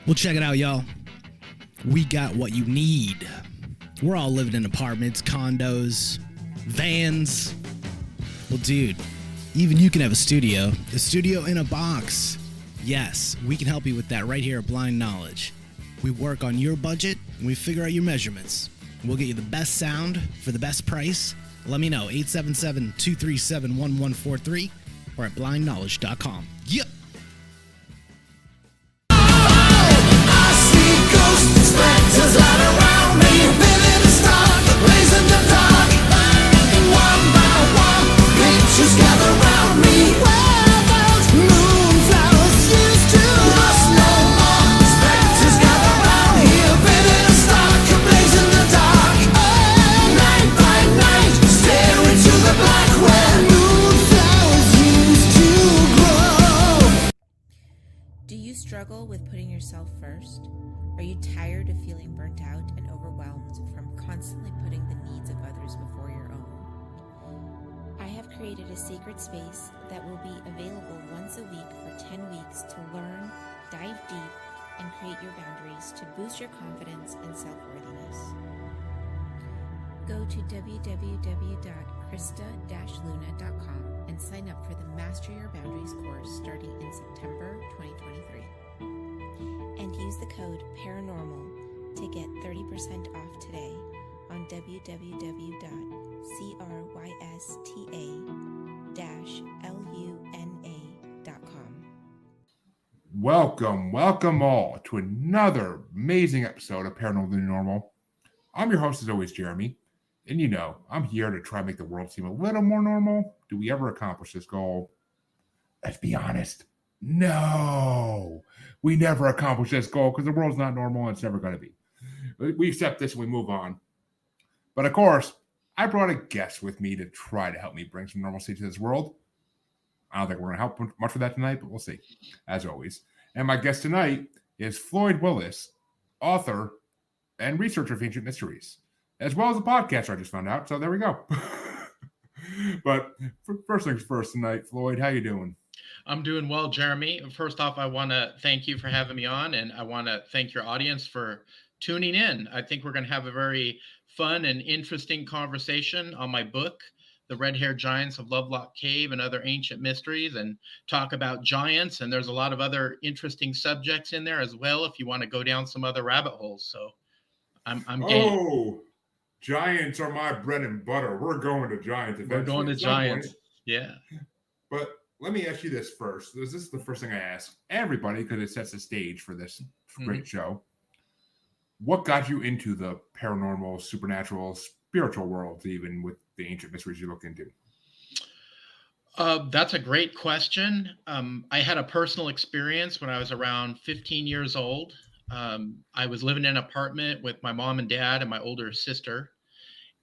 Well, check it out, y'all. We got what you need. We're all living in apartments, condos, vans. Well, dude, even you can have a studio in a box. Yes, we can help you with that right here at Blind Knowledge. We work on your budget and we figure out your measurements. We'll get you the best sound for the best price. Let me know, 877-237-1143 or at blindknowledge.com. Yep. Spectres all around me, living in stark, blazing the dark. One by one, pictures gather round me. Where those moonflowers used to lost no more. Spectres gather round here, living in stark, blazing the dark. Night by night, stare into the black where moonflowers used to grow. Do you struggle with putting yourself first? Are you tired of feeling burnt out and overwhelmed from constantly putting the needs of others before your own? I have created a sacred space that will be available once a week for 10 weeks to learn, dive deep, and create your boundaries to boost your confidence and self-worthiness. Go to www.krista-luna.com and sign up for the Master Your Boundaries course starting in September 2023. And use the code PARANORMAL to get 30% off today on www.crista-luna.com. Welcome all to another amazing episode of Paranormal the New Normal. I'm your host as always, Jeremy, and you know, I'm here to try to make the world seem a little more normal. Do we ever accomplish this goal? Let's be honest. No, we never accomplish this goal because the world's not normal and it's never going to be. We accept this and we move on. But of course, I brought a guest with me to try to help me bring some normalcy to this world. I don't think we're going to help much with that tonight, but we'll see, as always. And my guest tonight is Floyd Wills, author and researcher of ancient mysteries, as well as a podcaster I just found out. So there we go. But first things first tonight, Floyd, how you doing? I'm doing well, Jeremy. First off, I want to thank you for having me on, and I want to thank your audience for tuning in. I think we're going to have a very fun and interesting conversation on my book, The Red-Haired Giants of Lovelock Cave and Other Ancient Mysteries, and talk about giants. And there's a lot of other interesting subjects in there as well if you want to go down some other rabbit holes. So I'm game. Oh, giants are my bread and butter. We're going to giants. We're going to giants. Yeah. But let me ask you this first. This is the first thing I ask everybody because it sets the stage for this great show. What got you into the paranormal, supernatural, spiritual world, even with the ancient mysteries you look into? That's a great question. I had a personal experience when I was around 15 years old. I was living in an apartment with my mom and dad and my older sister.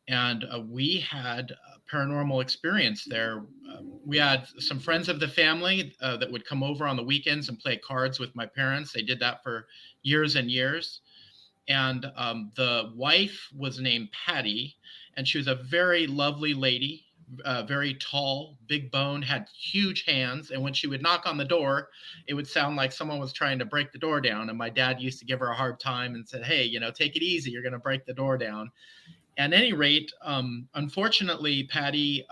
And we had a paranormal experience there. We had some friends of the family that would come over on the weekends and play cards with my parents. They did that for years and years. And the wife was named Patty, and she was a very lovely lady, very tall, big boned, had huge hands. And when she would knock on the door, it would sound like someone was trying to break the door down. And my dad used to give her a hard time and said, hey, take it easy. You're going to break the door down. At any rate, unfortunately, Patty,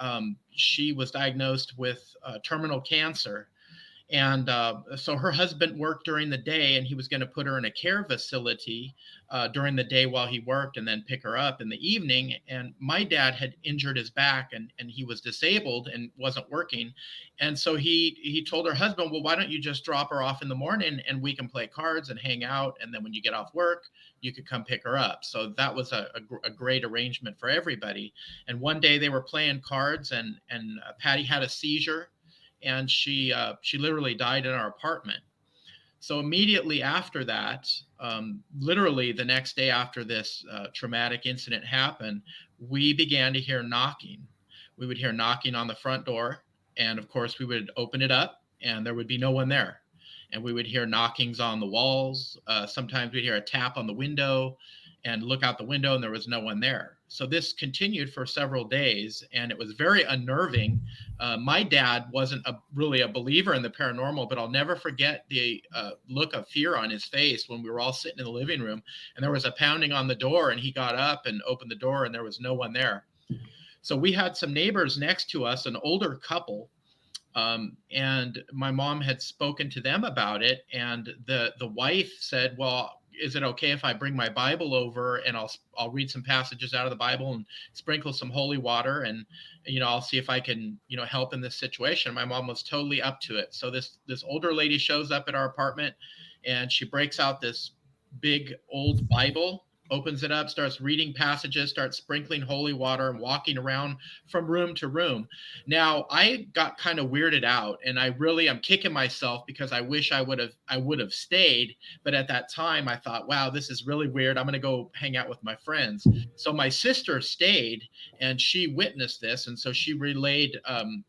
she was diagnosed with terminal cancer. And so her husband worked during the day, and he was going to put her in a care facility during the day while he worked and then pick her up in the evening. And my dad had injured his back and he was disabled and wasn't working. And so he told her husband, well, why don't you just drop her off in the morning and we can play cards and hang out. And then when you get off work, you could come pick her up. So that was a great arrangement for everybody. And one day they were playing cards and Patty had a seizure. And she literally died in our apartment. So immediately after that, literally the next day after this traumatic incident happened, we began to hear knocking. We would hear knocking on the front door. And of course, we would open it up and there would be no one there. And we would hear knockings on the walls. Sometimes we'd hear a tap on the window and look out the window and there was no one there. So this continued for several days, and it was very unnerving. My dad wasn't really a believer in the paranormal, but I'll never forget the look of fear on his face when we were all sitting in the living room, and there was a pounding on the door, and he got up and opened the door, and there was no one there. So we had some neighbors next to us, an older couple, and my mom had spoken to them about it, and the wife said, well, is it okay if I bring my Bible over and I'll read some passages out of the Bible and sprinkle some holy water, and I'll see if I can help in this situation. My mom was totally up to it. So this older lady shows up at our apartment, and she breaks out this big old Bible, opens it up, starts reading passages, starts sprinkling holy water, and walking around from room to room. Now, I got kind of weirded out, and I'm kicking myself because I wish I would have stayed. But at that time, I thought, wow, this is really weird. I'm going to go hang out with my friends. So my sister stayed, and she witnessed this. And so she relayed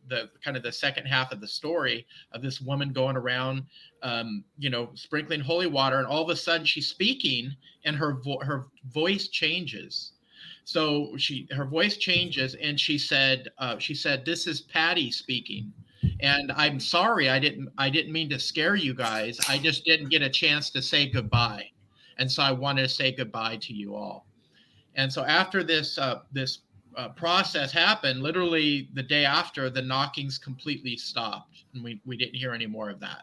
the second half of the story of this woman going around, sprinkling holy water, and all of a sudden she's speaking, and her voice changes. So her voice changes, and she said, "This is Patty speaking, and I'm sorry, I didn't mean to scare you guys. I just didn't get a chance to say goodbye, and so I wanted to say goodbye to you all." And so after this process happened, literally the day after, the knockings completely stopped, and we didn't hear any more of that.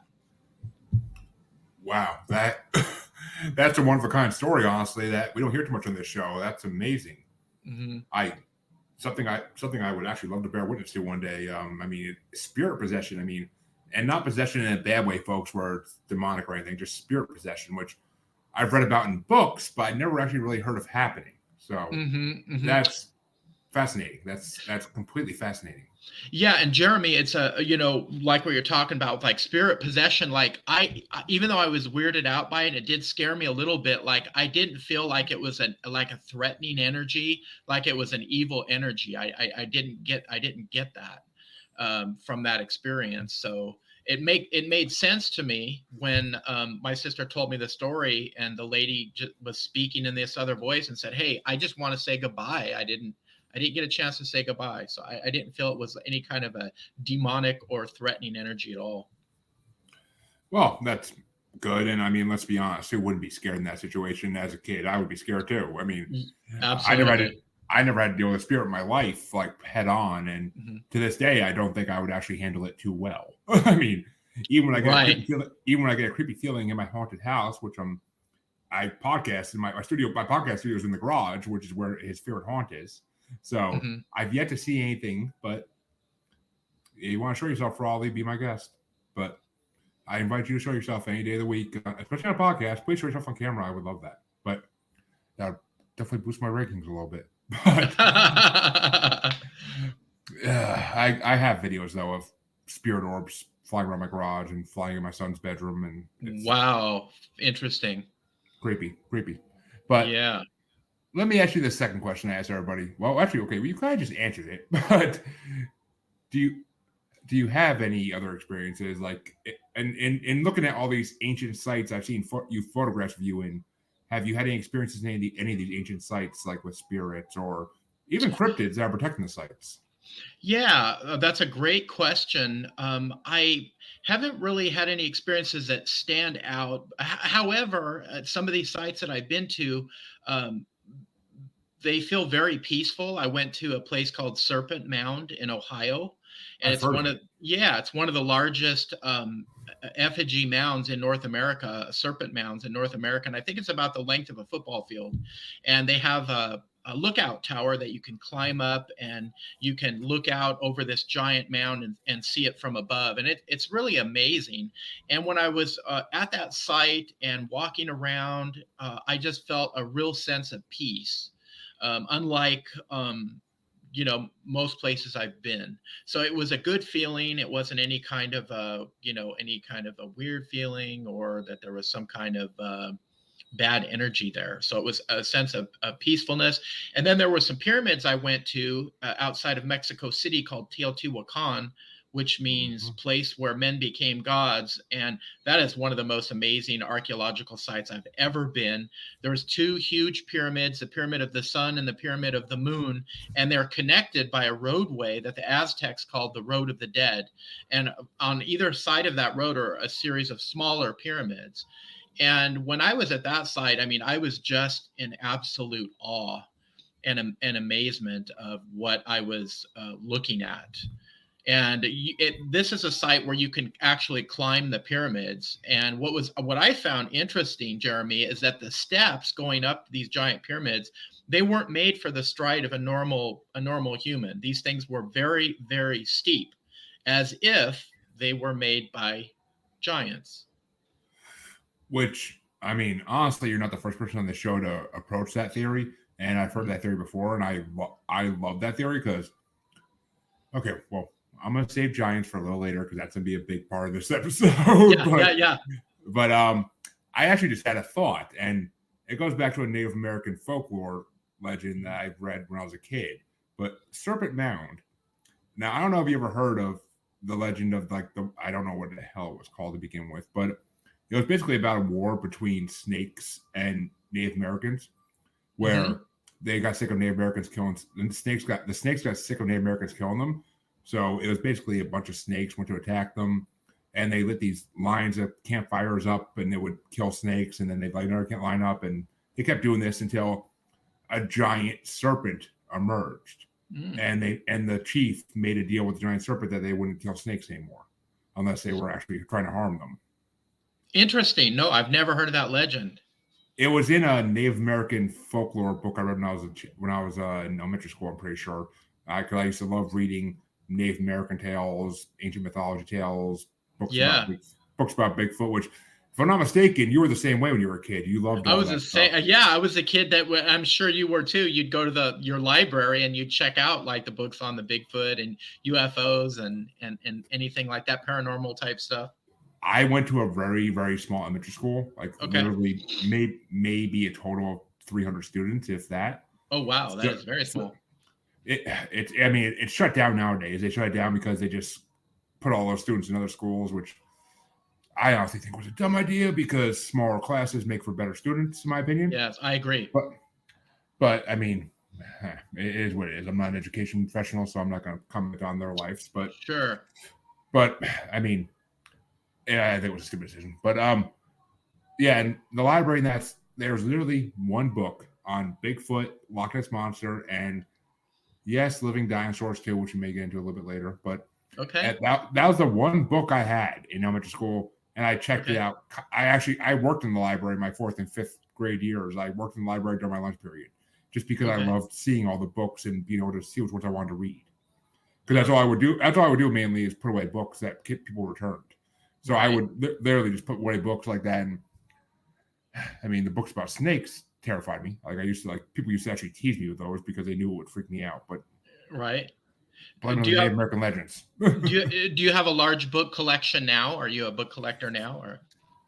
Wow, that's a one of a kind story, honestly, that we don't hear too much on this show. That's amazing. Mm-hmm. Something I would actually love to bear witness to one day. Spirit possession. And not possession in a bad way, folks, where it's demonic or anything, just spirit possession, which I've read about in books, but I never actually really heard of happening. So that's fascinating. That's completely fascinating. Yeah, and Jeremy, it's like what you're talking about, like spirit possession. Like I even though I was weirded out by it, it did scare me a little bit. Like I didn't feel like it was a threatening energy, like it was an evil energy. I didn't get that from that experience. So it made sense to me when my sister told me the story, and the lady was speaking in this other voice and said, "Hey, I just want to say goodbye. I didn't get a chance to say goodbye." So I didn't feel it was any kind of a demonic or threatening energy at all. Well, that's good. And let's be honest, who wouldn't be scared in that situation? As a kid, I would be scared too. Absolutely. I never had to deal with spirit in my life, like head on. And to this day, I don't think I would actually handle it too well. Even when I get a creepy feeling in my haunted house, which I podcast in my studio. My podcast studio is in the garage, which is where his favorite haunt is. So I've yet to see anything, but if you want to show yourself, Raleigh, be my guest. But I invite you to show yourself any day of the week, especially on a podcast. Please show yourself on camera. I would love that. But that would definitely boost my rankings a little bit. But I have videos though of spirit orbs flying around my garage and flying in my son's bedroom, and wow, interesting, creepy. But yeah. Let me ask you the second question I asked everybody. Well, actually, okay, you kind of just answered it, but do you have any other experiences, like, and looking at all these ancient sites I've seen you photographs of you in, have you had any experiences in any of these ancient sites, like with spirits or even cryptids that are protecting the sites? Yeah, that's a great question. I haven't really had any experiences that stand out. However, at some of these sites that I've been to, they feel very peaceful. I went to a place called Serpent Mound in Ohio, and it's one of the largest effigy mounds in North America, serpent mounds in North America, and I think it's about the length of a football field. And they have a lookout tower that you can climb up, and you can look out over this giant mound and see it from above. And it's really amazing. And when I was at that site and walking around, I just felt a real sense of peace. Unlike, most places I've been. So it was a good feeling. It wasn't any kind of a weird feeling, or that there was some kind of bad energy there. So it was a sense of peacefulness. And then there were some pyramids I went to outside of Mexico City called Teotihuacan, which means place where men became gods. And that is one of the most amazing archaeological sites I've ever been. There's 2 huge pyramids, the Pyramid of the Sun and the Pyramid of the Moon, and they're connected by a roadway that the Aztecs called the Road of the Dead. And on either side of that road are a series of smaller pyramids. And when I was at that site, I mean, I was just in absolute awe and amazement of what I was looking at. And this is a site where you can actually climb the pyramids. And what I found interesting, Jeremy, is that the steps going up these giant pyramids, they weren't made for the stride of a normal human. These things were very, very steep, as if they were made by giants. Which, I mean, honestly, you're not the first person on the show to approach that theory. And I've heard that theory before, and I love that theory because, okay, well, I'm going to save giants for a little later because that's going to be a big part of this episode. Yeah. But I actually just had a thought, and it goes back to a Native American folklore legend that I've read when I was a kid. But Serpent Mound. Now, I don't know if you ever heard of the legend of I don't know what the hell it was called to begin with, but it was basically about a war between snakes and Native Americans, where they got sick of Native Americans killing, and the snakes got sick of Native Americans killing them. So it was basically a bunch of snakes went to attack them, and they lit these lines of campfires up, and they would kill snakes, and then they'd light another line up, and they kept doing this until a giant serpent emerged, and the chief made a deal with the giant serpent that they wouldn't kill snakes anymore unless they were actually trying to harm them. Interesting. No, I've never heard of that legend. It was in a Native American folklore book I read when I was in elementary school. I'm pretty sure. I used to love reading Native American tales, ancient mythology tales, books about Bigfoot. Which, if I'm not mistaken, you were the same way when you were a kid. You loved. I was the same. Yeah, I was a kid that I'm sure you were too. You'd go to your library and you'd check out like the books on the Bigfoot and UFOs and anything like that, paranormal type stuff. I went to a very, very small elementary school, literally maybe a total of 300 students, if that. Oh, wow. That is very small. It's shut down nowadays. They shut it down because they just put all those students in other schools, which I honestly think was a dumb idea because smaller classes make for better students, in my opinion. Yes, I agree. But I mean, it is what it is. I'm not an education professional, so I'm not going to comment on their lives. But sure. But I mean, yeah, I think it was a stupid decision. But yeah, and the library, there's literally one book on Bigfoot, Loch Ness Monster, and yes, living dinosaurs too, which we may get into a little bit later. But okay, that was the one book I had in elementary school, and I checked it out. I worked in the library my 4th and 5th grade years. I worked in the library during my lunch period, just because I loved seeing all the books and being able to see which ones I wanted to read. Because that's all I would do. That's all I would do mainly is put away books that people returned. So I would literally just put away books like that. And I mean, the books about snakes terrified me. People used to actually tease me with those because they knew it would freak me out. But blame do you Native American legends. do you have a large book collection now? Are you a book collector now? Or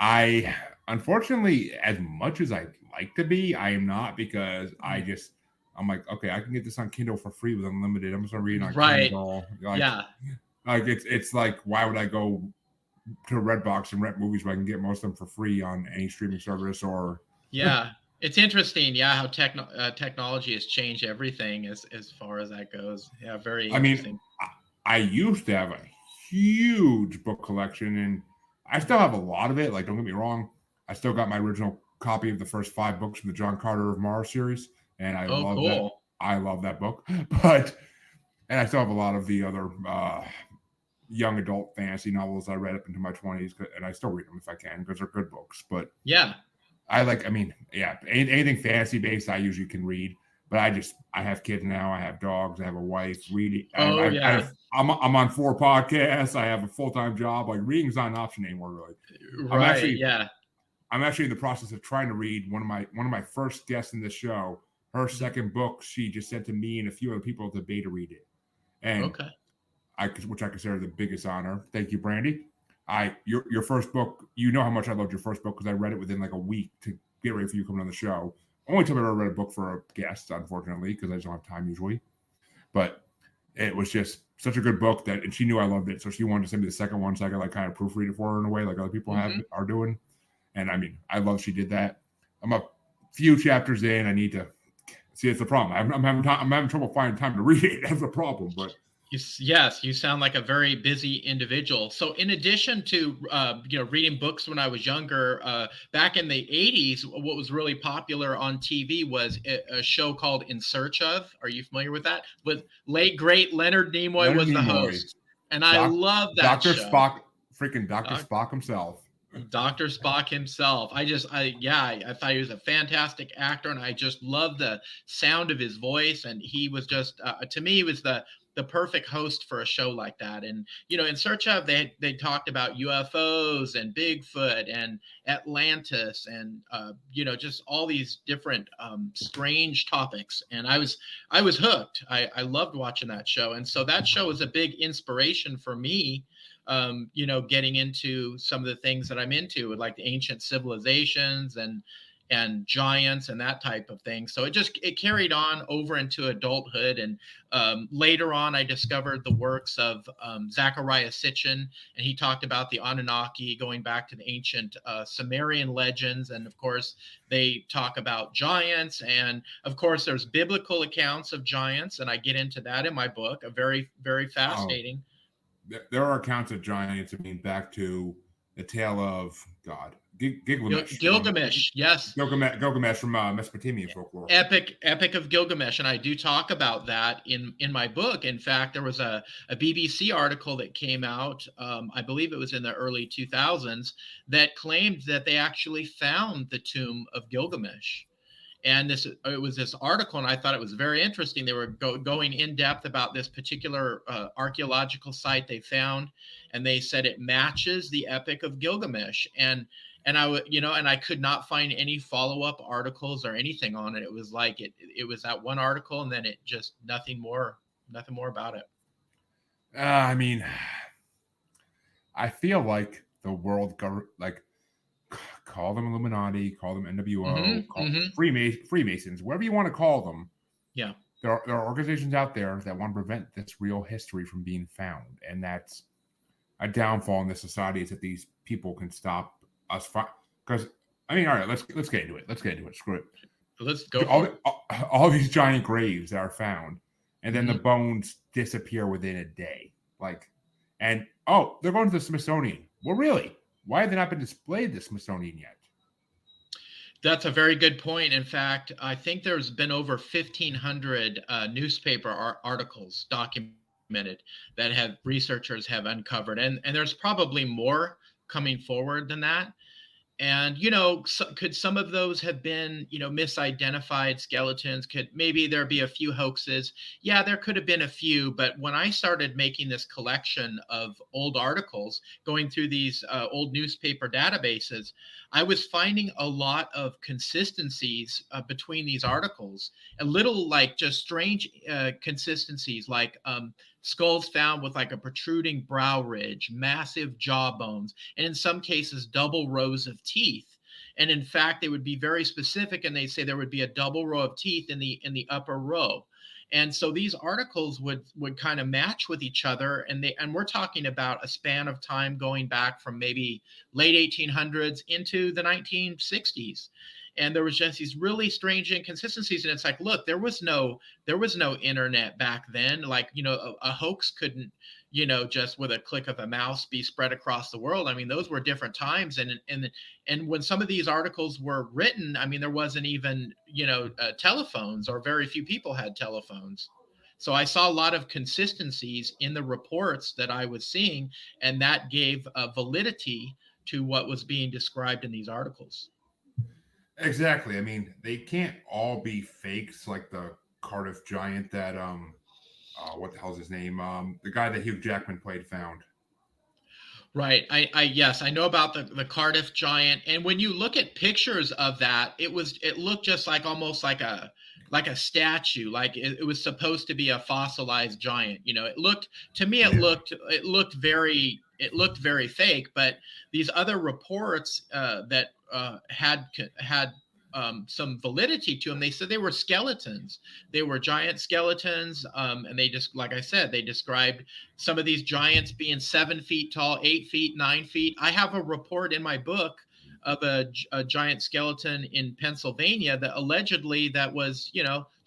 I, unfortunately, as much as I'd like to be, I am not because I'm like, okay, I can get this on Kindle for free with unlimited. I'm just gonna read it on Kindle. It's like, why would I go to Redbox and rent movies where I can get most of them for free on any streaming service? Or it's interesting, how technology has changed everything as far as that goes. Yeah, very interesting. I used to have a huge book collection, and I still have a lot of it. Like, don't get me wrong, I still got my original copy of the first 5 books from the John Carter of Mars series, and I love that. I love that book, and I still have a lot of the other young adult fantasy novels I read up into my 20s, and I still read them if I can because they're good books. But anything fantasy based I usually can read. But I have kids now. I have dogs. I have a wife. Reading. I'm on 4 podcasts. I have a full-time job. Like, reading's not an option anymore, really. I'm actually in the process of trying to read one of my first guests in this show. Her second book, she just sent to me and a few other people to beta read it, and which I consider the biggest honor. Thank you, Brandy. Your first book, you know how much I loved your first book because I read it within like a week to get ready for you coming on the show. Only time I've ever read a book for a guest, unfortunately, because I just don't have time usually. But it was just such a good book and she knew I loved it, so she wanted to send me the second one so I could like kind of proofread it for her in a way like other people are doing. And I mean, I love she did that. I'm a few chapters in. I need to see. It's the problem. I'm having trouble finding time to read it. That's the problem. But Yes, you sound like a very busy individual. So, in addition to reading books when I was younger, back in the '80s, what was really popular on TV was a show called In Search Of. Are you familiar with that? With late great Leonard Nimoy was the host, and I love that Dr. show. Spock, freaking Dr. Spock himself. Dr. Spock himself. I thought he was a fantastic actor, and I just loved the sound of his voice. And he was just, to me, he was the perfect host for a show like that. And In Search Of, they talked about UFOs and Bigfoot and Atlantis and just all these different strange topics. And I was hooked. I loved watching that show, and so that show was a big inspiration for me. Getting into some of the things that I'm into, like the ancient civilizations and giants and that type of thing. So it carried on over into adulthood. And later on, I discovered the works of Zecharia Sitchin, and he talked about the Anunnaki going back to the ancient Sumerian legends. And of course, they talk about giants. And of course, there's biblical accounts of giants, and I get into that in my book. A very, very fascinating. There are accounts of giants. I mean, back to the tale of Gilgamesh. Gilgamesh, yes. Gilgamesh from Mesopotamian folklore. Epic of Gilgamesh, and I do talk about that in my book. In fact, there was a BBC article that came out, I believe it was in the early 2000s, that claimed that they actually found the tomb of Gilgamesh. And it was this article, and I thought it was very interesting. They were going in depth about this particular archaeological site they found, and they said it matches the Epic of Gilgamesh. And I could not find any follow-up articles or anything on it. It was like it was that one article, and then it just nothing more about it. I mean, I feel like the world call them Illuminati, call them NWO, call them Freemasons, whatever you want to call them. Yeah. There are organizations out there that want to prevent this real history from being found. And that's a downfall in this society, is that these people can stop us. Because, I mean, all right, let's get into it. Screw it. Let's go. All these giant graves that are found, and then the bones disappear within a day. They're going to the Smithsonian. Well, really? Why have they not been displayed at the Smithsonian yet? That's a very good point. In fact, I think there's been over 1,500 newspaper articles documented that researchers have uncovered. And there's probably more coming forward than that. And, could some of those have been, misidentified skeletons? Could maybe there be a few hoaxes? Yeah, there could have been a few. But when I started making this collection of old articles, going through these old newspaper databases, I was finding a lot of consistencies between these articles, a little like just strange consistencies, like skulls found with like a protruding brow ridge, massive jaw bones, and in some cases, double rows of teeth. And in fact, they would be very specific, and they say there would be a double row of teeth in the upper row. And so these articles would kind of match with each other, and we're talking about a span of time going back from maybe late 1800s into the 1960s. And there was just these really strange inconsistencies. And it's like, look, there was no internet back then. Like, a hoax couldn't, just with a click of a mouse be spread across the world. I mean, those were different times. And when some of these articles were written, I mean, there wasn't even, telephones, or very few people had telephones. So I saw a lot of consistencies in the reports that I was seeing, and that gave validity to what was being described in these articles. Exactly. I mean, they can't all be fakes, like the Cardiff giant that what the hell's his name? The guy that Hugh Jackman played found. Right. I know about the Cardiff giant. And when you look at pictures of that, it looked just like almost like a statue, like it was supposed to be a fossilized giant. It looked very fake. But these other reports that had some validity to them. They said they were skeletons. They were giant skeletons, and they just, like I said, they described some of these giants being 7 feet tall, 8 feet, 9 feet. I have a report in my book of a giant skeleton in Pennsylvania that allegedly that was,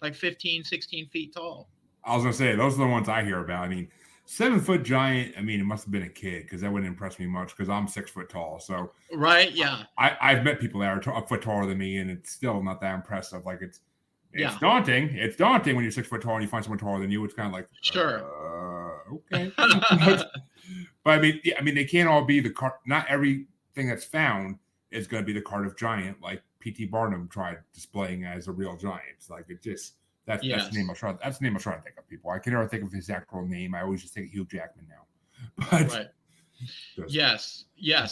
like 15, 16 feet tall. I was gonna say those are the ones I hear about. I mean, 7-foot giant. I mean, it must have been a kid because that wouldn't impress me much because I'm 6 foot tall. So right, yeah. I've met people that are a foot taller than me, and it's still not that impressive. Like it's Yeah. daunting. It's daunting when you're 6 foot tall and you find someone taller than you. It's kind of like okay. But I mean, they can't all be the car. Not everything that's found is going to be the Cardiff Giant, like P.T. Barnum tried displaying as a real giant. Like it just. That's the name I'm trying. That's the name I'm trying to think of. People, I can never think of his actual name. I always just think of Hugh Jackman now. But right. Yes.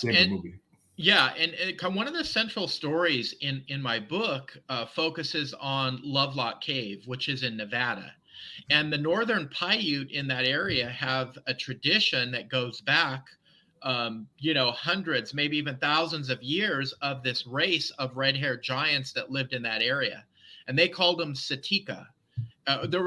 And, and one of the central stories in my book focuses on Lovelock Cave, which is in Nevada, and the Northern Paiute in that area have a tradition that goes back, hundreds, maybe even thousands of years of this race of red-haired giants that lived in that area. And they called them Satika. They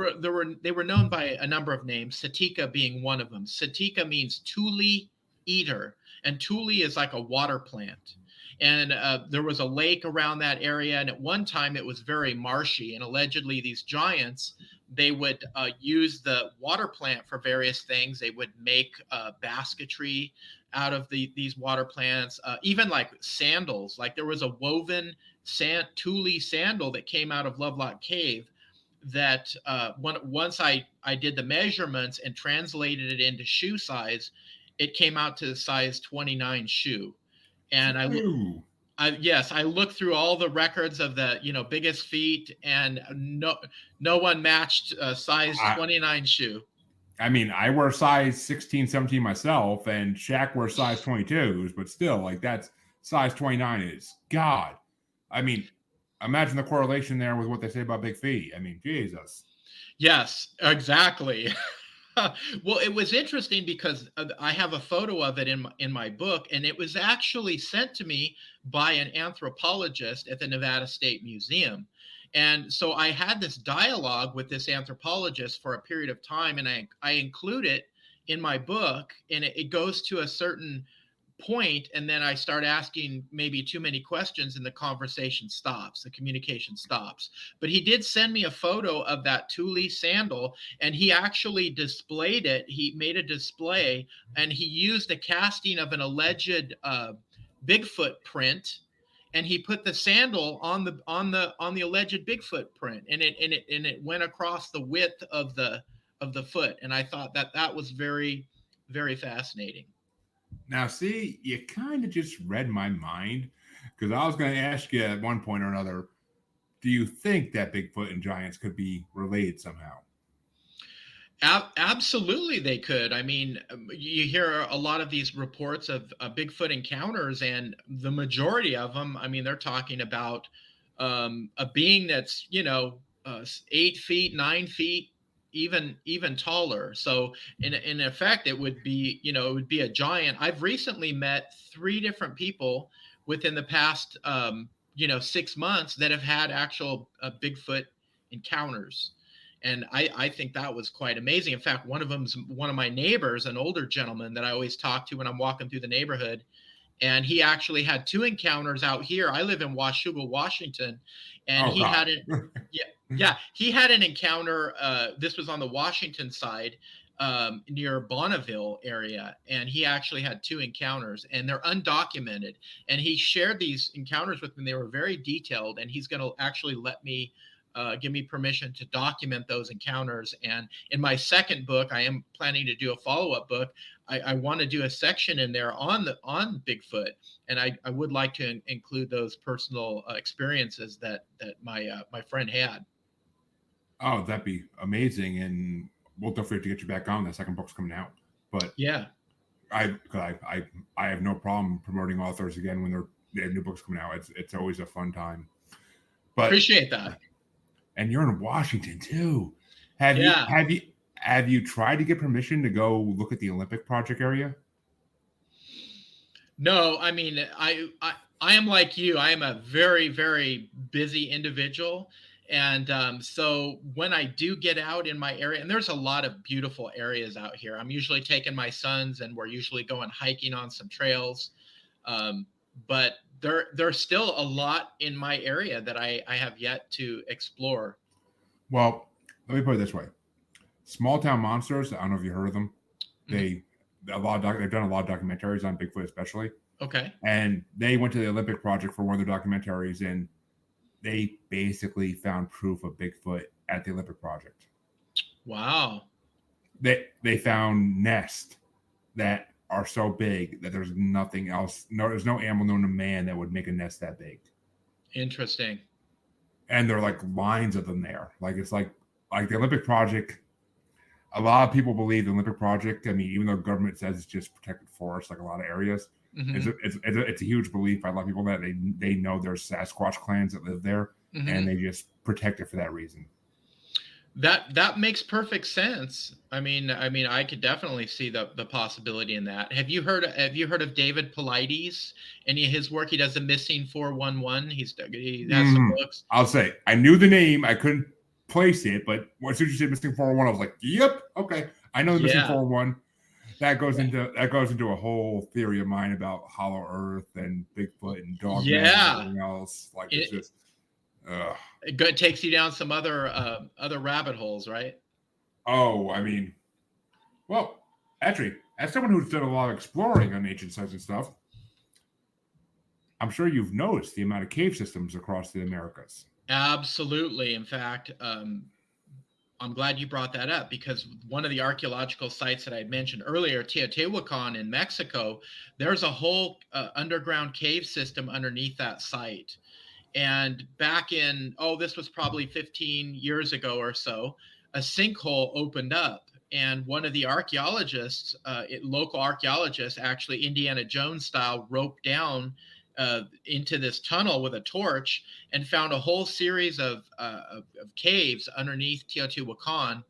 were known by a number of names, Satika being one of them. Satika means tule eater, and tule is like a water plant. And there was a lake around that area, and at one time it was very marshy. And allegedly, these giants, they would use the water plant for various things. They would make basketry out of these water plants, even like sandals. Like there was a woven tule sandal that came out of Lovelock Cave that once I did the measurements and translated it into shoe size, it came out to the size 29 shoe. And I looked through all the records of the biggest feet, and no one matched size 29 shoe. I mean, I wear size 16, 17 myself, and Shaq wears size 22s, but still, like that's size 29 is God. I mean, imagine the correlation there with what they say about big feet. I mean, Jesus. Yes, exactly. Well, it was interesting because I have a photo of it in my book, and it was actually sent to me by an anthropologist at the Nevada State Museum. And so I had this dialogue with this anthropologist for a period of time, and I include it in my book, and it goes to a certain point, and then I start asking maybe too many questions, and the conversation stops, the communication stops. But he did send me a photo of that tule sandal, and he actually displayed it. He made a display, and he used a casting of an alleged Bigfoot print, and he put the sandal on the alleged Bigfoot print, and it went across the width of the foot. And I thought that was very, very fascinating. Now, see, you kind of just read my mind, because I was going to ask you at one point or another, do you think that Bigfoot and giants could be related somehow? Absolutely, they could. I mean, you hear a lot of these reports of Bigfoot encounters, and the majority of them, I mean, they're talking about a being that's 8 feet, 9 feet, even taller. So in effect, it would be a giant. I've recently met 3 different people within the past 6 months that have had actual Bigfoot encounters. And I think that was quite amazing. In fact, one of them's one of my neighbors, an older gentleman that I always talk to when I'm walking through the neighborhood. And he actually had 2 encounters out here. I live in Washougal, Washington, and he had an encounter. This was on the Washington side, near Bonneville area, and he actually had 2 encounters, and they're undocumented. And he shared these encounters with me. They were very detailed, and he's going to actually let me give me permission to document those encounters. And in my second book, I am planning to do a follow-up book. I want to do a section in there on Bigfoot, and I would like to include those personal experiences that my friend had. Oh, that'd be amazing, and we'll definitely have to get you back on. That second book's coming out, but yeah, I have no problem promoting authors again when they have new books coming out. It's always a fun time. But appreciate that. And you're in Washington too. Have you tried to get permission to go look at the Olympic Project area? No, I mean, I I am like you. I am a very, very busy individual. And so when I do get out in my area, and there's a lot of beautiful areas out here, I'm usually taking my sons and we're usually going hiking on some trails. Um, but there's still a lot in my area that I have yet to explore. Well, let me put it this way: Small Town Monsters. I don't know if you heard of them. They've done a lot of documentaries on Bigfoot, especially. Okay. And they went to the Olympic Project for one of their documentaries, and they basically found proof of Bigfoot at the Olympic Project. Wow. They found nests that are so big that there's nothing else. No, there's no animal known to man that would make a nest that big. Interesting. And there are like lines of them there. Like it's like the Olympic Project. A lot of people believe the Olympic Project. I mean, even though government says it's just protected forest, like a lot of areas, it's a huge belief by a lot of people that they know there's Sasquatch clans that live there, and they just protect it for that reason. That makes perfect sense. I mean, I could definitely see the possibility in that. Have you heard of David Paulides? Any of his work? He does the Missing 411. He has some books. I'll say I knew the name. I couldn't place it, but as soon as you said Missing 411, I was like, "Yep, okay, I know the Missing 411." That goes into a whole theory of mine about Hollow Earth and Bigfoot and Dogman and everything else. Like it's just. It takes you down some other rabbit holes, right? Oh, I mean, well, actually, as someone who's done a lot of exploring on ancient sites and stuff, I'm sure you've noticed the amount of cave systems across the Americas. Absolutely. In fact, I'm glad you brought that up because one of the archaeological sites that I mentioned earlier, Teotihuacan in Mexico, there's a whole underground cave system underneath that site. And back in, this was probably 15 years ago or so, a sinkhole opened up. And one of the archaeologists, local archaeologists, actually Indiana Jones style, roped down into this tunnel with a torch and found a whole series of caves underneath Teotihuacan.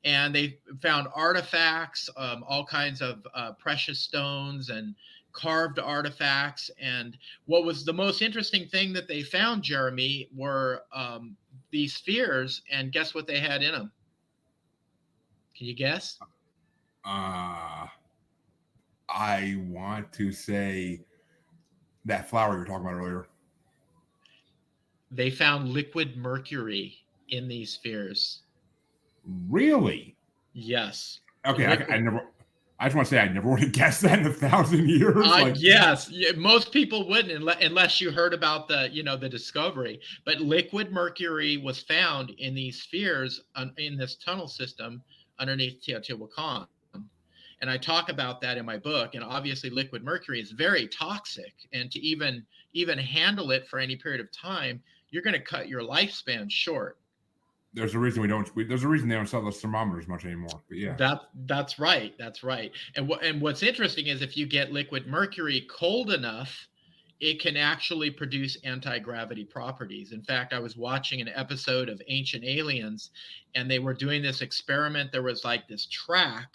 And they found artifacts, all kinds of precious stones and carved artifacts. And what was the most interesting thing that they found, Jeremy, were these spheres. And guess what they had in them? Can you guess? I want to say that flower you were talking about earlier. They found liquid mercury in these spheres. Really? Yes. Okay, I just want to say I never would have guessed that in 1,000 years. Yes, most people wouldn't unless you heard about the discovery. But liquid mercury was found in these spheres in this tunnel system underneath Teotihuacan. And I talk about that in my book. And obviously, liquid mercury is very toxic. And to even handle it for any period of time, you're going to cut your lifespan short. There's a reason there's a reason they don't sell those thermometers much anymore. But yeah, that's right. And what's interesting is if you get liquid mercury cold enough, it can actually produce anti-gravity properties. In fact, I was watching an episode of Ancient Aliens, and they were doing this experiment. There was like this track,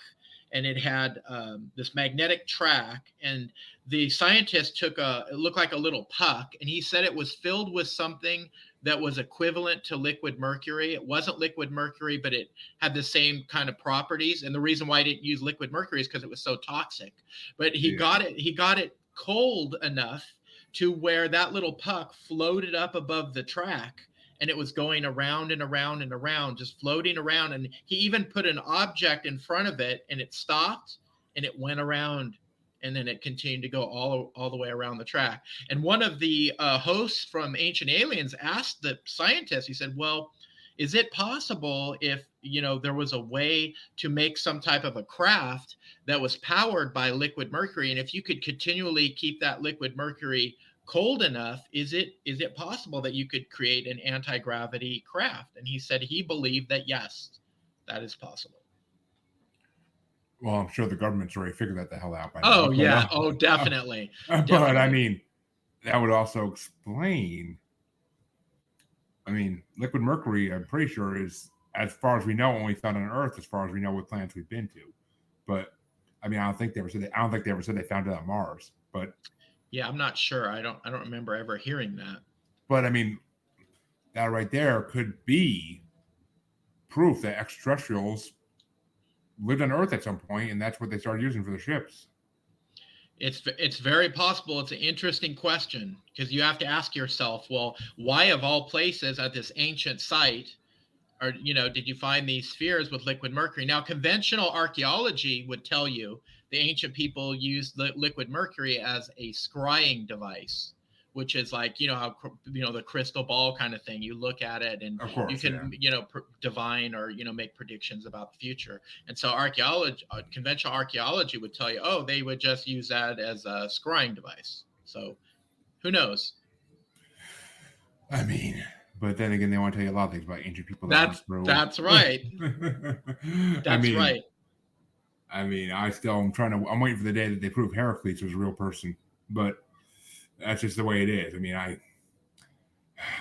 and it had this magnetic track, and the scientist it looked like a little puck, and he said it was filled with something that was equivalent to liquid mercury. It wasn't liquid mercury, but it had the same kind of properties. And the reason why I didn't use liquid mercury is because it was so toxic. But he got it cold enough to where that little puck floated up above the track, and it was going around and around and around, just floating around. And he even put an object in front of it, and it stopped, and it went around, and then it continued to go all the way around the track. And one of the hosts from Ancient Aliens asked the scientist, he said, well, is it possible if, there was a way to make some type of a craft that was powered by liquid mercury? And if you could continually keep that liquid mercury cold enough, is it possible that you could create an anti-gravity craft? And he said he believed that, yes, that is possible. Well, I'm sure the government's already figured that the hell out by now. Oh, yeah. Oh, definitely. But I mean, that would also explain. I mean, liquid mercury, I'm pretty sure, is, as far as we know, only found on Earth, as far as we know what planets we've been to. But I mean, I don't think they ever said they found it on Mars. But Yeah, I'm not sure. I don't remember ever hearing that. But I mean, that right there could be proof that extraterrestrials lived on Earth at some point, and that's what they started using for the ships. It's very possible. It's an interesting question because you have to ask yourself, well, why of all places at this ancient site or did you find these spheres with liquid mercury? Now, conventional archaeology would tell you the ancient people used liquid mercury as a scrying device, which is like how the crystal ball kind of thing. You look at it and Of course, you can divine or make predictions about the future. And so conventional archaeology would tell you, oh, they would just use that as a scrying device. So who knows? I mean, but then again, they want to tell you a lot of things about ancient people. That's right. That's right. I mean, I'm waiting for the day that they prove Heracles was a real person, but that's just the way it is. I mean,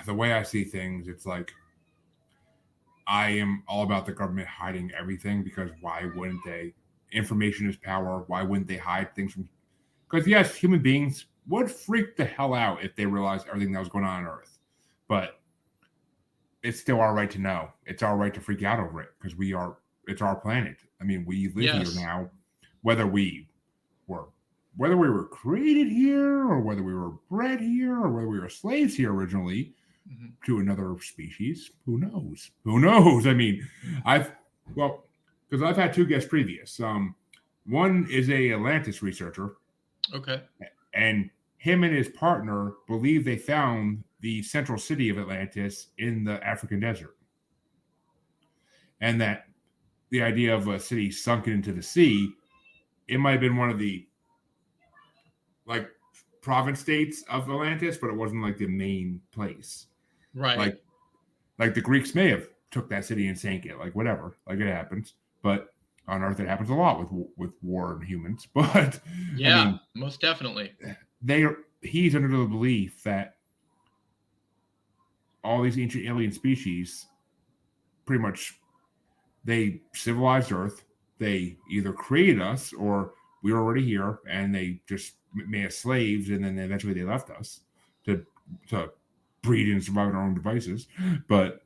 the way I see things, it's like I am all about the government hiding everything because why wouldn't they? Information is power. Why wouldn't they hide things from? Because yes, human beings would freak the hell out if they realized everything that was going on Earth, but it's still our right to know. It's our right to freak out over it because it's our planet. I mean, we live here now, whether we were created here or whether we were bred here or whether we were slaves here originally to another species. Who knows? I mean, because I've had two guests previous. One is a Atlantis researcher. Okay. And him and his partner believe they found the central city of Atlantis in the African desert. And that the idea of a city sunken into the sea, it might have been one of the province states of Atlantis, but it wasn't like the main place. Right. Like the Greeks may have took that city and sank it, whatever, it happens. But on Earth, it happens a lot with war and humans. But yeah, I mean, most definitely. He's under the belief that all these ancient alien species, pretty much, they civilized Earth. They either created us or we were already here, and they just made us slaves, and then eventually they left us to breed and survive on our own devices. But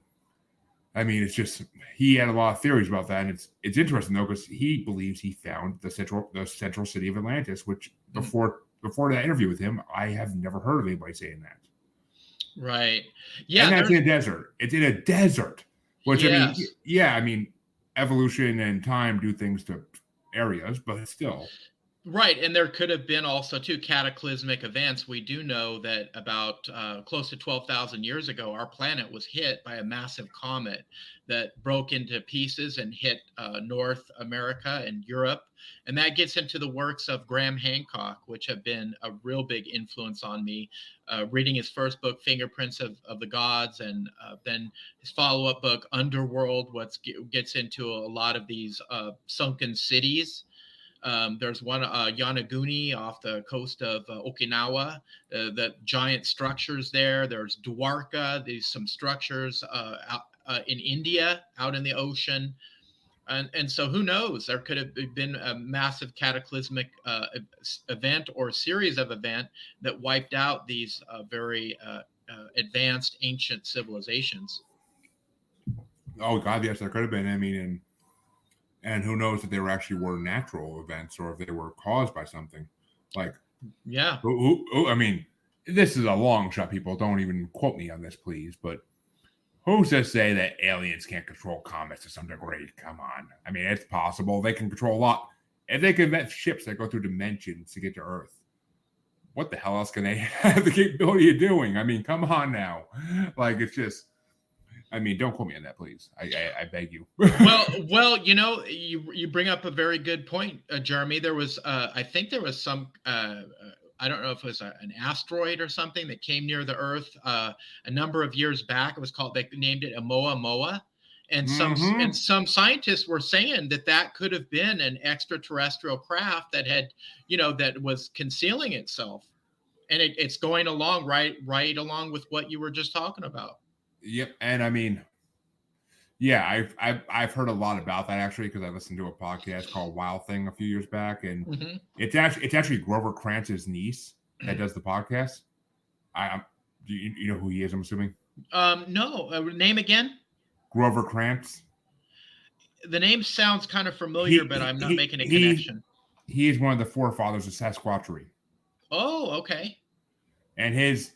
I mean, it's just he had a lot of theories about that, and it's interesting though because he believes he found the central city of Atlantis, which before that interview with him, I have never heard of anybody saying that. Right. Yeah. And that's in a desert. It's in a desert. Which I mean, evolution and time do things to areas, but still. Right. And there could have been also too cataclysmic events. We do know that about close to 12,000 years ago, our planet was hit by a massive comet that broke into pieces and hit North America and Europe. And that gets into the works of Graham Hancock, which have been a real big influence on me. Reading his first book, Fingerprints of the Gods, and then his follow-up book, Underworld, what gets into a lot of these sunken cities. There's one, Yonaguni off the coast of Okinawa, the giant structures there. There's Dwarka, there's some structures in India, out in the ocean. And so who knows? There could have been a massive cataclysmic event or series of events that wiped out these very advanced ancient civilizations. Oh, God, yes, there could have been. I mean, and who knows if they were natural events or if they were caused by something. Yeah. I mean, this is a long shot, people. Don't even quote me on this, please. But who's to say that aliens can't control comets to some degree? Come on. I mean, it's possible. They can control a lot. If they can invent ships that go through dimensions to get to Earth, what the hell else can they have the capability of doing? I mean, come on now. It's just... I mean, don't quote me on that, please. I beg you. well, you bring up a very good point, Jeremy. There was, I think there was some, I don't know if it was an asteroid or something that came near the Earth a number of years back. They named it Oumuamua. And some scientists were saying that could have been an extraterrestrial craft that had, that was concealing itself. And it's going along right along with what you were just talking about. Yep, and I mean, yeah, I've heard a lot about that actually because I listened to a podcast called Wild Thing a few years back, and it's actually Grover Krantz's niece that does the podcast. Do you know who he is? I'm assuming. No, name again. Grover Krantz. The name sounds kind of familiar, but I'm not making a connection. He is one of the forefathers of Sasquatchery. Oh, okay. And his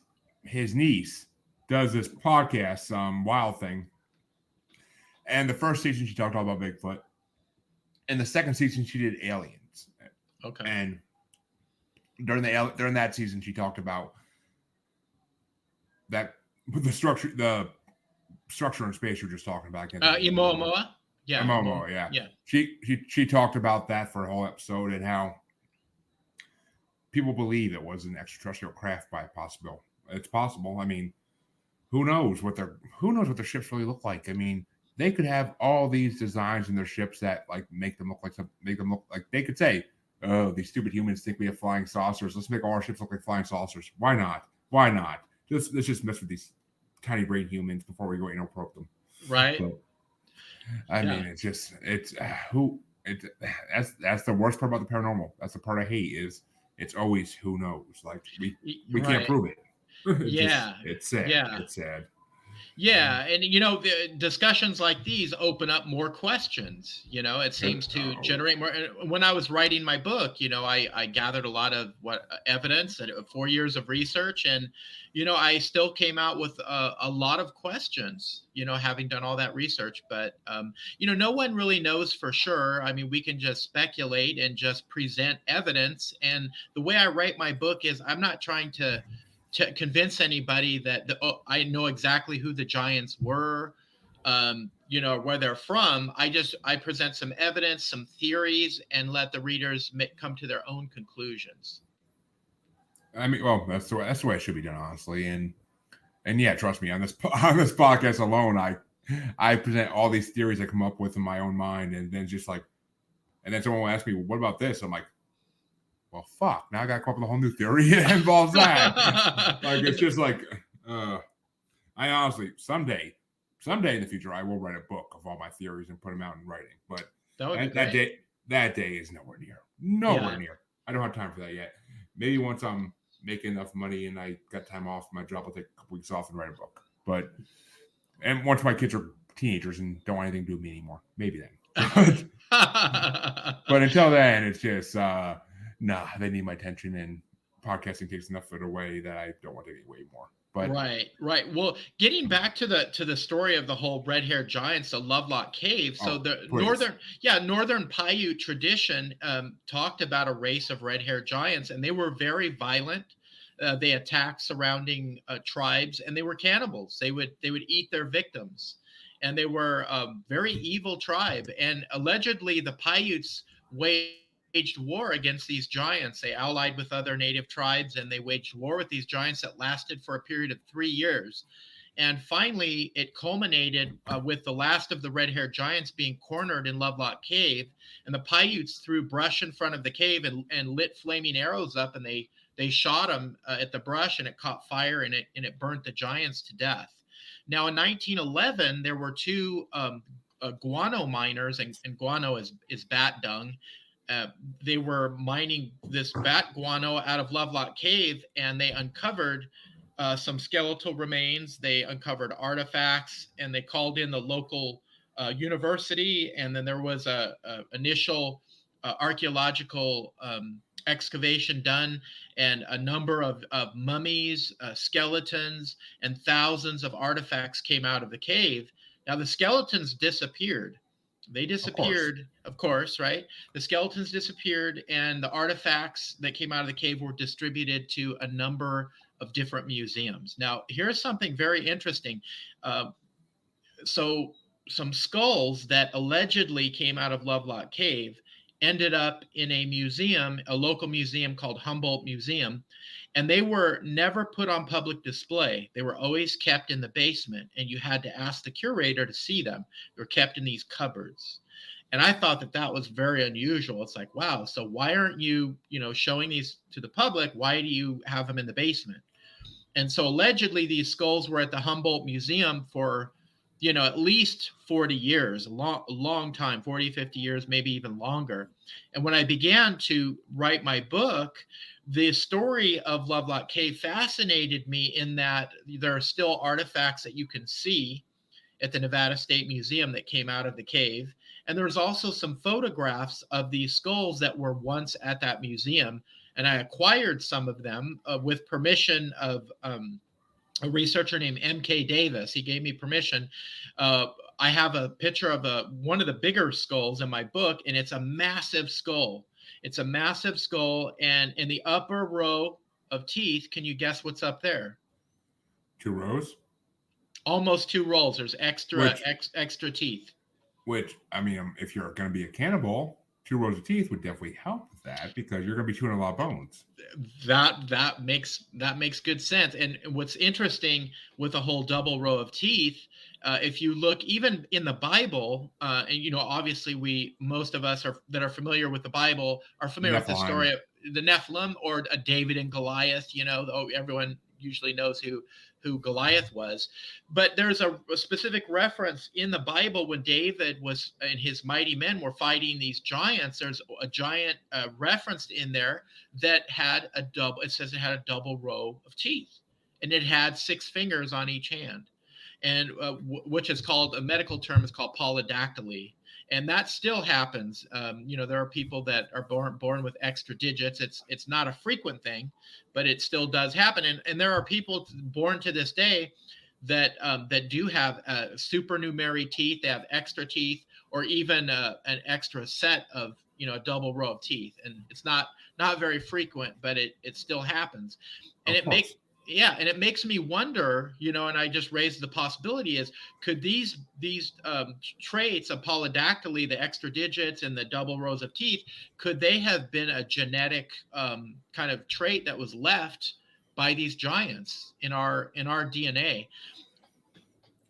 niece does this podcast, Wild Thing. And the first season she talked all about Bigfoot. And the second season she did aliens. Okay. And during that season she talked about that the structure in space you're just talking about. Oumuamua. Yeah. Oumuamua, yeah. Yeah. She talked about that for a whole episode and how people believe it was an extraterrestrial craft by possible. It's possible. I mean, who knows what their ships really look like? I mean, they could have all these designs in their ships that like make them look like they could say, "Oh, these stupid humans think we have flying saucers. Let's make all our ships look like flying saucers." Why not? Let's just mess with these tiny brain humans before we go probe them. Right. So, I mean, that's the worst part about the paranormal. That's the part I hate is it's always who knows. Like we can't prove it. It's sad. Yeah. It's sad. Yeah, and the discussions like these open up more questions. It seems to generate more. When I was writing my book, I gathered a lot of evidence and 4 years of research, and I still came out with a lot of questions. Having done all that research, but no one really knows for sure. I mean, we can just speculate and just present evidence. And the way I write my book is, I'm not trying to convince anybody that I know exactly who the giants were, where they're from. I present some evidence, some theories, and let the readers come to their own conclusions. I mean, well, that's the way it should be done, honestly. And yeah, trust me, on this podcast alone, I present all these theories I come up with in my own mind, and then someone will ask me, well, what about this? I'm like, well, fuck. Now I got to come up with a whole new theory that involves that. Like, it's just like, I honestly, someday in the future, I will write a book of all my theories and put them out in writing. But that day is nowhere near. I don't have time for that yet. Maybe once I'm making enough money and I got time off my job, I'll take a couple weeks off and write a book. And once my kids are teenagers and don't want anything to do with me anymore, maybe then. But until then, it's just, they need my attention, and podcasting takes enough of it away that I don't want to take it away more. But right. Well, getting back to the story of the whole red-haired giants, the Lovelock Cave. So northern Paiute tradition talked about a race of red-haired giants, and they were very violent. They attacked surrounding tribes, and they were cannibals. They would eat their victims, and they were a very evil tribe. And allegedly, the Paiutes waged war against these giants. They allied with other native tribes, and they waged war with these giants that lasted for a period of 3 years. And finally, it culminated with the last of the red-haired giants being cornered in Lovelock Cave. And the Paiutes threw brush in front of the cave and lit flaming arrows up, and they shot them at the brush, and it caught fire, and it burnt the giants to death. Now, in 1911, there were two guano miners, and guano is bat dung. They were mining this bat guano out of Lovelock Cave, and they uncovered some skeletal remains. They uncovered artifacts, and they called in the local university. And then there was a initial archaeological excavation done, and a number of mummies, skeletons, and thousands of artifacts came out of the cave. Now, the skeletons disappeared. They disappeared, of course, right? The skeletons disappeared, and the artifacts that came out of the cave were distributed to a number of different museums. Now, here's something very interesting. So some skulls that allegedly came out of Lovelock Cave ended up in a museum, a local museum called Humboldt Museum, and they were never put on public display. They were always kept in the basement, and you had to ask the curator to see them. They were kept in these cupboards. And I thought that was very unusual. It's like, wow, so why aren't you, showing these to the public? Why do you have them in the basement? And so allegedly these skulls were at the Humboldt Museum for, at least 40 years, a long time, 40, 50 years, maybe even longer. And when I began to write my book, the story of Lovelock Cave fascinated me in that there are still artifacts that you can see at the Nevada State Museum that came out of the cave. And there's also some photographs of these skulls that were once at that museum. And I acquired some of them with permission of a researcher named M.K. Davis. He gave me permission. I have a picture of one of the bigger skulls in my book, and it's a massive skull. It's a massive skull, and in the upper row of teeth, can you guess what's up there? 2 rows? Almost 2 rows. There's extra teeth. Which, I mean, if you're going to be a cannibal, 2 rows of teeth would definitely help with that because you're going to be chewing a lot of bones. That makes good sense. And what's interesting with the whole double row of teeth, if you look even in the Bible, and obviously most of us that are familiar with the Bible are familiar with the story of the Nephilim or a David and Goliath. Everyone usually knows who Goliath was, but there's a specific reference in the Bible when David and his mighty men were fighting these giants. There's a giant referenced in there that had it says it had a double row of teeth, and it had 6 fingers on each hand, and which is called, a medical term is called polydactyly. And that still happens. There are people that are born with extra digits. It's not a frequent thing, but it still does happen. And there are people born to this day that do have supernumerary teeth. They have extra teeth, or even an extra set of a double row of teeth. And it's not very frequent, but it still happens. And it makes me wonder, and I just raised the possibility is, could these traits of polydactyly, the extra digits and the double rows of teeth, could they have been a genetic kind of trait that was left by these giants in our DNA?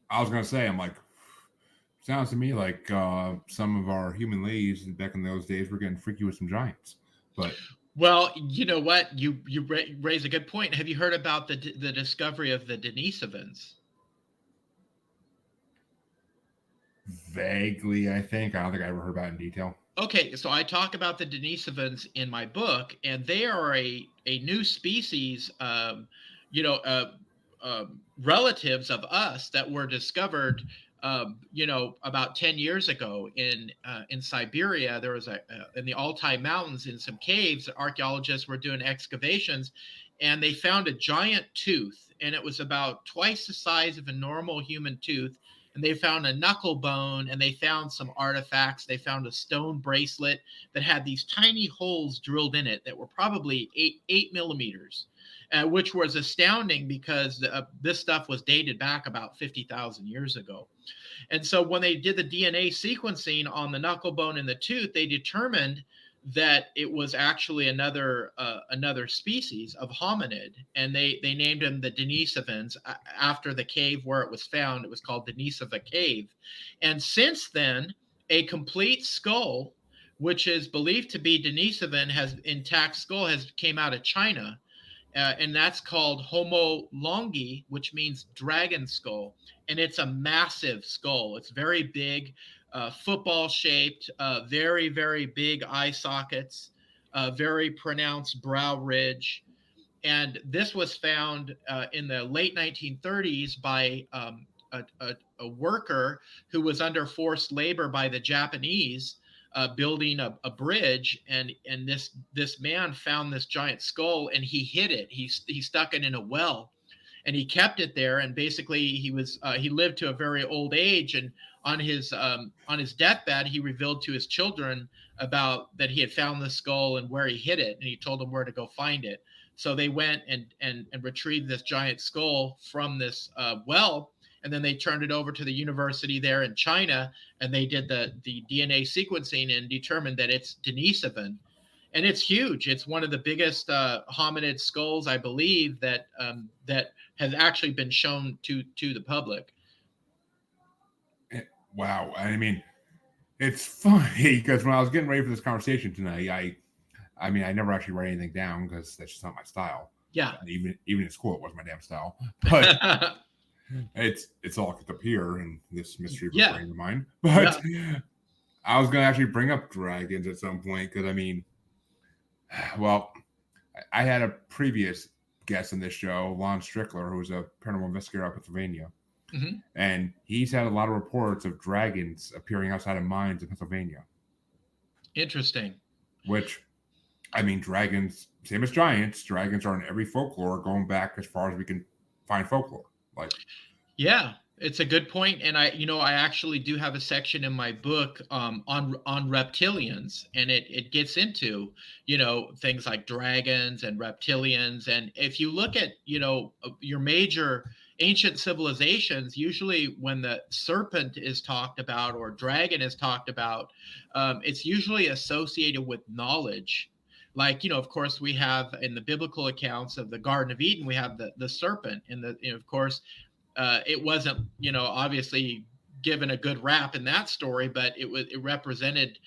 I was going to say, I'm like, sounds to me like some of our human ladies back in those days were getting freaky with some giants, but. Well, you know what? You raise a good point. Have you heard about the discovery of the Denisovans? Vaguely, I think. I don't think I ever heard about it in detail. Okay, so I talk about the Denisovans in my book, and they are a new species, relatives of us that were discovered, about 10 years ago in Siberia. There was in the Altai Mountains, in some caves, archaeologists were doing excavations, and they found a giant tooth, and it was about twice the size of a normal human tooth. And they found a knuckle bone, and they found some artifacts. They found a stone bracelet that had these tiny holes drilled in it that were probably 8 millimeters, which was astounding because this stuff was dated back about 50,000 years ago. And so when they did the DNA sequencing on the knuckle bone and the tooth, they determined that it was actually another species of hominid, and they named them the Denisovans after the cave where it was found. It was called Denisova Cave. And since then, a complete skull, which is believed to be Denisovan, intact skull, has came out of China. And that's called Homo longi, which means dragon skull. And it's a massive skull. It's very big, football shaped, very, very big eye sockets, very pronounced brow ridge. And this was found in the late 1930s by a worker who was under forced labor by the Japanese, building a bridge, and this man found this giant skull, and he hid it. He stuck it in a well, and he kept it there. And basically, he lived to a very old age. And on his deathbed, he revealed to his children about that he had found the skull and where he hid it, and he told them where to go find it. So they went and retrieved this giant skull from this well. And then they turned it over to the university there in China, and they did the DNA sequencing and determined that it's Denisovan. And it's huge. It's one of the biggest hominid skulls, I believe, that has actually been shown to the public. Wow. I mean, it's funny because when I was getting ready for this conversation tonight, I never actually write anything down because that's just not my style. Yeah. And even in school, it wasn't my damn style. But it's all kept up here in this mystery of a brain of mine. But I was going to actually bring up dragons at some point because, I I had a previous guest on this show, Lon Strickler, who was a paranormal investigator out of Pennsylvania. Mm-hmm. And he's had a lot of reports of dragons appearing outside of mines in Pennsylvania. Interesting. Which, I mean, dragons, same as giants, dragons are in every folklore going back as far as we can find folklore. Like, Yeah, it's a good point, and I actually do have a section in my book on reptilians, and it gets into things like dragons and reptilians, and if you look at your major ancient civilizations, usually when the serpent is talked about or dragon is talked about, it's usually associated with knowledge. Like, of course, we have in the biblical accounts of the Garden of Eden, we have the serpent, and of course, it wasn't, obviously given a good rap in that story, but it represented,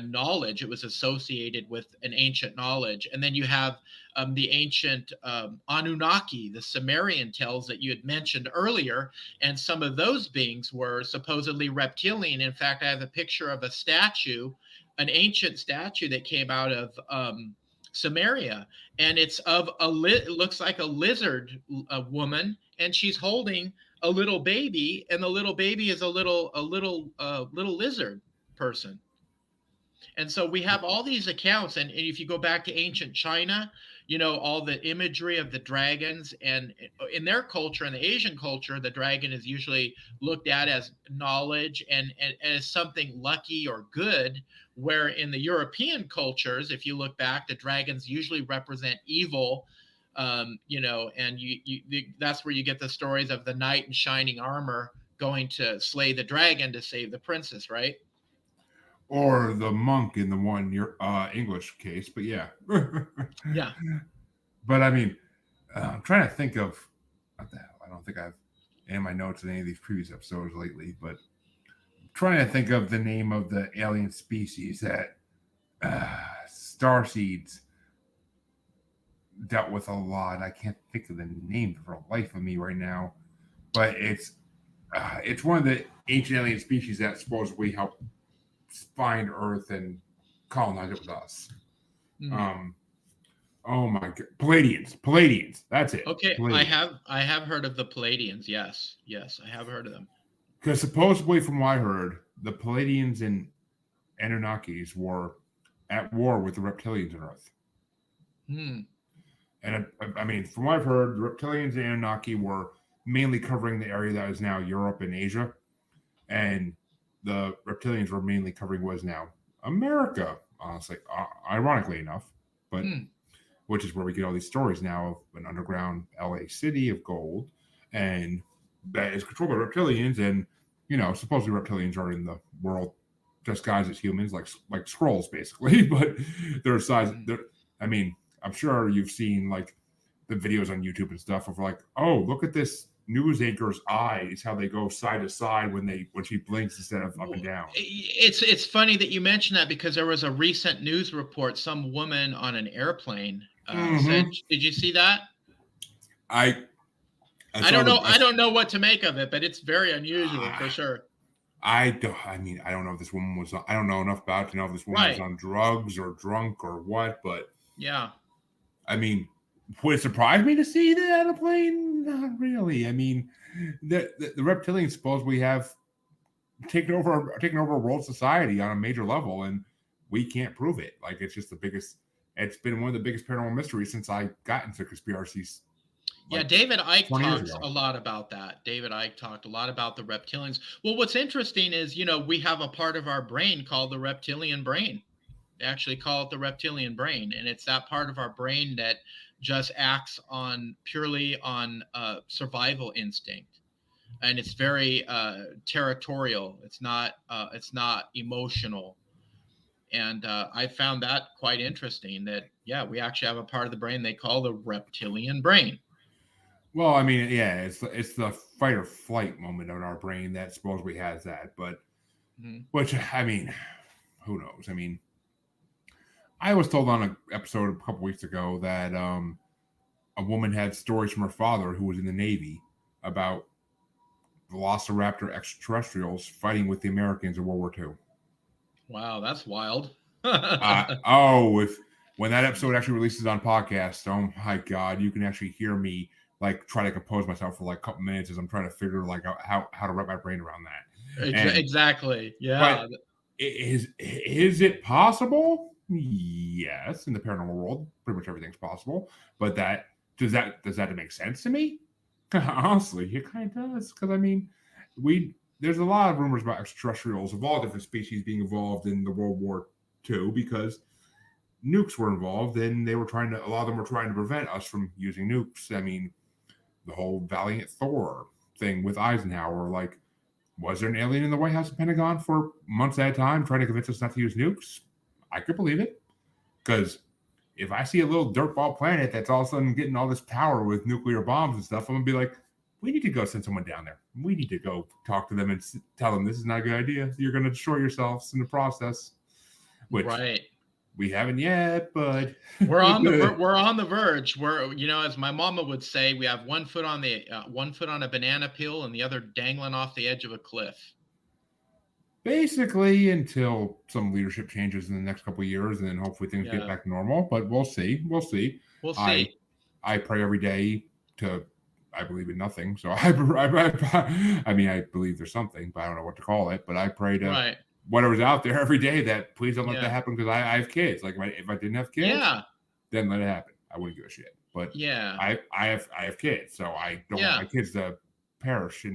knowledge. It was associated with an ancient knowledge. And then you have the ancient Anunnaki, the Sumerian tales that you had mentioned earlier, and some of those beings were supposedly reptilian. In fact, I have a picture of a statue, an ancient statue that came out of Samaria, and it's of it looks like a lizard woman, and she's holding a little baby, and the little baby is a little lizard person. And so we have all these accounts, and if you go back to ancient China, all the imagery of the dragons, and in their culture, in the Asian culture, the dragon is usually looked at as knowledge and as something lucky or good, where in the European cultures, if you look back, the dragons usually represent evil, and that's where you get the stories of the knight in shining armor going to slay the dragon to save the princess, right? or the monk in the one English case, but yeah. Yeah. But I mean, I'm trying to think of what the hell. I don't think I've in my notes in any of these previous episodes lately, but I'm trying to think of the name of the alien species that Starseeds dealt with a lot. I can't think of the name for the life of me right now, but it's one of the ancient alien species that supposedly helped find Earth and colonize it with us. Mm-hmm. Oh my god, Palladians. That's it. Okay, Palladians. I have heard of the Palladians. Yes, I have heard of them. Because supposedly, from what I heard, the Palladians and Anunnakis were at war with the reptilians on Earth. Hmm. And I mean, from what I've heard, the reptilians and Anunnaki were mainly covering the area that is now Europe and Asia, and the reptilians were mainly covering what is now America. Honestly, ironically enough, but which is where we get all these stories now of an underground LA city of gold, and that is controlled by reptilians. And supposedly reptilians are in the world disguised as humans, like Skrulls, basically. But their size, I mean, I'm sure you've seen like the videos on YouTube and stuff of like, oh, look at this news anchor's eyes, how they go side to side when she blinks instead of up and down. It's funny that you mentioned that, because there was a recent news report. Some woman on an airplane said, "Did you see that?" I don't know. I don't know what to make of it, but it's very unusual for sure. I don't know if this woman was. I don't know enough about it to know if this woman was on drugs or drunk or what. But yeah, I mean, would it surprise me to see that on a plane? Not really. I mean, the reptilians supposedly have taken over world society on a major level, and we can't prove it. Like, it's just it's been one of the biggest paranormal mysteries since I got into conspiracies. Yeah, David Icke talks a lot about that. David Icke talked a lot about the reptilians. Well, what's interesting is, we have a part of our brain called the reptilian brain. They actually call it the reptilian brain, and it's that part of our brain that just acts purely on survival instinct, and it's very territorial. It's not emotional, and I found that quite interesting. That we actually have a part of the brain they call the reptilian brain. Well, I mean, yeah, it's the fight or flight moment in our brain that supposedly has that, but which, I mean, who knows? I mean, I was told on an episode a couple weeks ago that a woman had stories from her father, who was in the Navy, about Velociraptor extraterrestrials fighting with the Americans in World War II. Wow, that's wild. when that episode actually releases on podcast, oh my God, you can actually hear me like try to compose myself for like a couple minutes as I'm trying to figure like how to wrap my brain around that. And, Exactly. Yeah. but is it possible? Yes, in the paranormal world, pretty much everything's possible. But does that make sense to me? Honestly, it kind of does. Because I mean, there's a lot of rumors about extraterrestrials of all different species being involved in the World War II because nukes were involved, and a lot of them were trying to prevent us from using nukes. I mean, the whole Valiant Thor thing with Eisenhower, like, was there an alien in the White House and Pentagon for months at a time trying to convince us not to use nukes? I could believe it. Because if I see a little dirtball planet that's all of a sudden getting all this power with nuclear bombs and stuff, I'm going to be like, we need to go send someone down there. We need to go talk to them and tell them this is not a good idea. You're going to destroy yourselves in the process. Which we haven't yet, but we're on the verge. We're, as my mama would say, we have one foot on a banana peel and the other dangling off the edge of a cliff. Basically, until some leadership changes in the next couple of years, and then hopefully things get back to normal. But we'll see. We'll see. I pray every day I believe in nothing. So I mean, I believe there's something, but I don't know what to call it. But I pray to whatever's out there every day that please don't let that happen because I have kids. Like if I didn't have kids, then let it happen. I wouldn't give a shit. But I have kids, so I don't want my kids to perish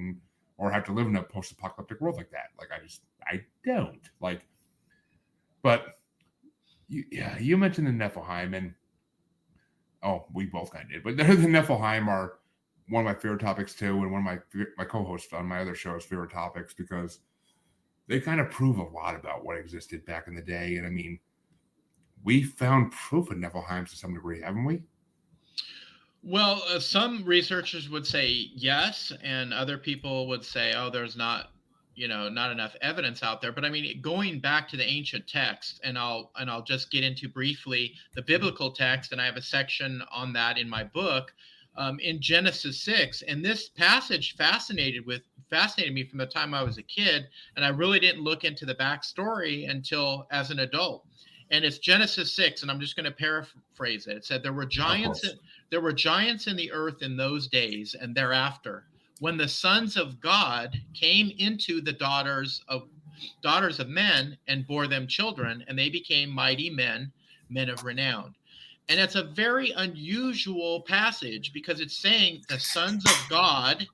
or have to live in a post-apocalyptic world like that. Like I don't like. But you mentioned the Nephilim, and we both kind of did. But the Nephilim are one of my favorite topics too, and one of my co-hosts on my other show's favorite topics because they kind of prove a lot about what existed back in the day. And I mean, we found proof of Nephilim to some degree, haven't we? Well, some researchers would say yes, and other people would say, there's not enough evidence out there. But I mean, going back to the ancient text, and I'll just get into briefly the biblical text, and I have a section on that in my book, in Genesis 6. And this passage fascinated me from the time I was a kid, and I really didn't look into the backstory until as an adult. And it's Genesis 6, and I'm just going to paraphrase it. It said, there were giants in the earth in those days and thereafter, when the sons of God came into the daughters of men and bore them children, and they became mighty men of renown. And it's a very unusual passage because it's saying the sons of God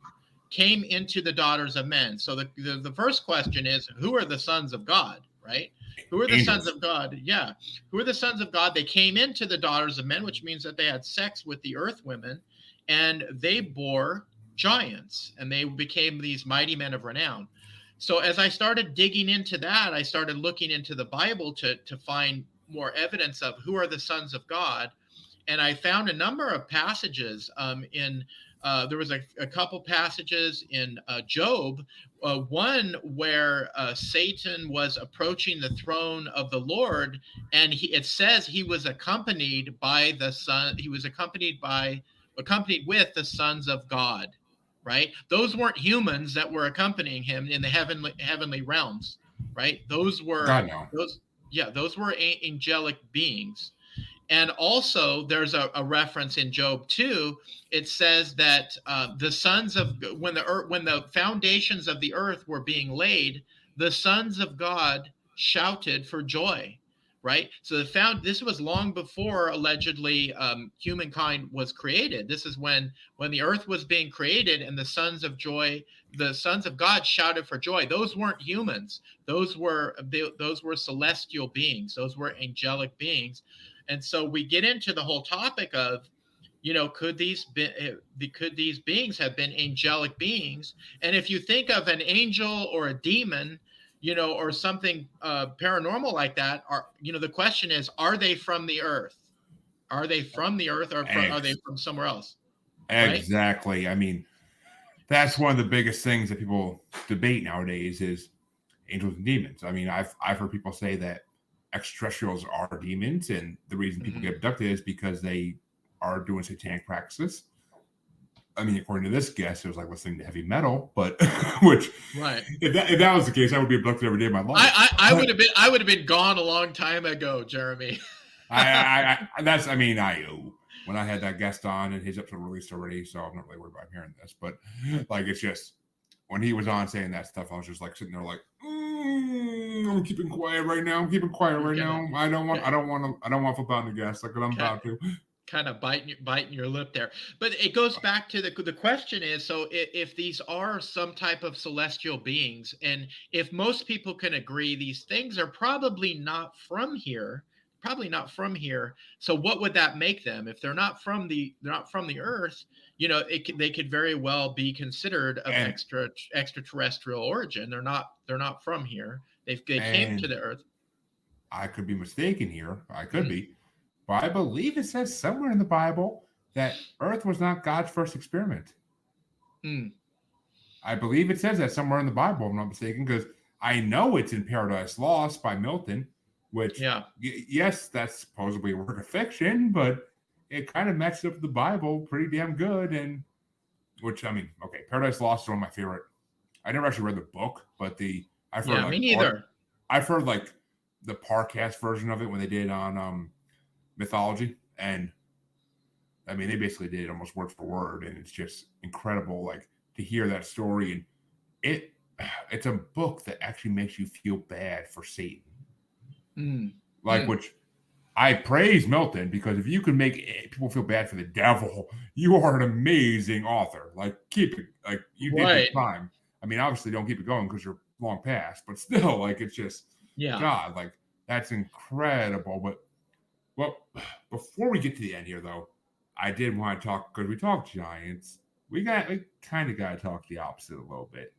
came into the daughters of men. So the first question is, who are the sons of God, right? Who are the sons of God? Yeah. Who are the sons of God? They came into the daughters of men, which means that they had sex with the earth women, and they bore giants, and they became these mighty men of renown. So as I started digging into that, I started looking into the Bible to find more evidence of who are the sons of God. And I found a number of passages there was a couple passages in Job, one where Satan was approaching the throne of the Lord, and it says he was accompanied by the son. He was accompanied with the sons of God, right? Those weren't humans that were accompanying him in the heavenly realms, right? Those were those were angelic beings. And also, there's a reference in Job 2. It says that when the foundations of the earth were being laid, the sons of God shouted for joy, right? So this was long before allegedly humankind was created. This is when the earth was being created, and the sons of God shouted for joy. Those weren't humans. Those were celestial beings. Those were angelic beings. And so we get into the whole topic of, could these beings have been angelic beings? And if you think of an angel or a demon, or something paranormal like that, the question is, are they from the earth? Are they from the earth, or are they from somewhere else? Exactly. Right? I mean, that's one of the biggest things that people debate nowadays is angels and demons. I mean, I've heard people say that extraterrestrials are demons, and the reason people get abducted is because they are doing satanic practices. I mean, according to this guest, it was like listening to heavy metal, but if that was the case, I would be abducted every day of my life. I would have been gone a long time ago, Jeremy. That's, I mean, when I had that guest on and his episode released already, so I'm not really worried about hearing this, but like, it's just, when he was on saying that stuff, I was just like sitting there like, I'm keeping quiet right now. I'm keeping quiet right now. I don't want to flip out on the guest like I'm about to. Kind of biting your lip there. But it goes back to the question is, so if these are some type of celestial beings, and if most people can agree these things are probably not from here, so what would that make them? If they're not from the earth, they could very well be considered of extraterrestrial origin. They're not from here. They came to the earth. I could be mistaken here. I could be. But I believe it says somewhere in the Bible that Earth was not God's first experiment. I believe it says that somewhere in the Bible, if I'm not mistaken, because I know it's in Paradise Lost by Milton, which, yes, that's supposedly a work of fiction, but it kind of matches up with the Bible pretty damn good. And which, I mean, okay, Paradise Lost is one of my favorite. I never actually read the book, but I've heard me neither. I've heard like the Parcast version of it when they did on mythology, and I mean they basically did it almost word for word, and it's just incredible like to hear that story. And it's a book that actually makes you feel bad for Satan, which I praise Milton, because if you can make people feel bad for the devil, you are an amazing author. Like, keep it, like, you did your time. I mean, obviously don't keep it going because you're long past, but still, like, it's just God, like, that's incredible. But well, before we get to the end here, though, I did want to talk, because we talked Giants. We kind of got to talk the opposite a little bit.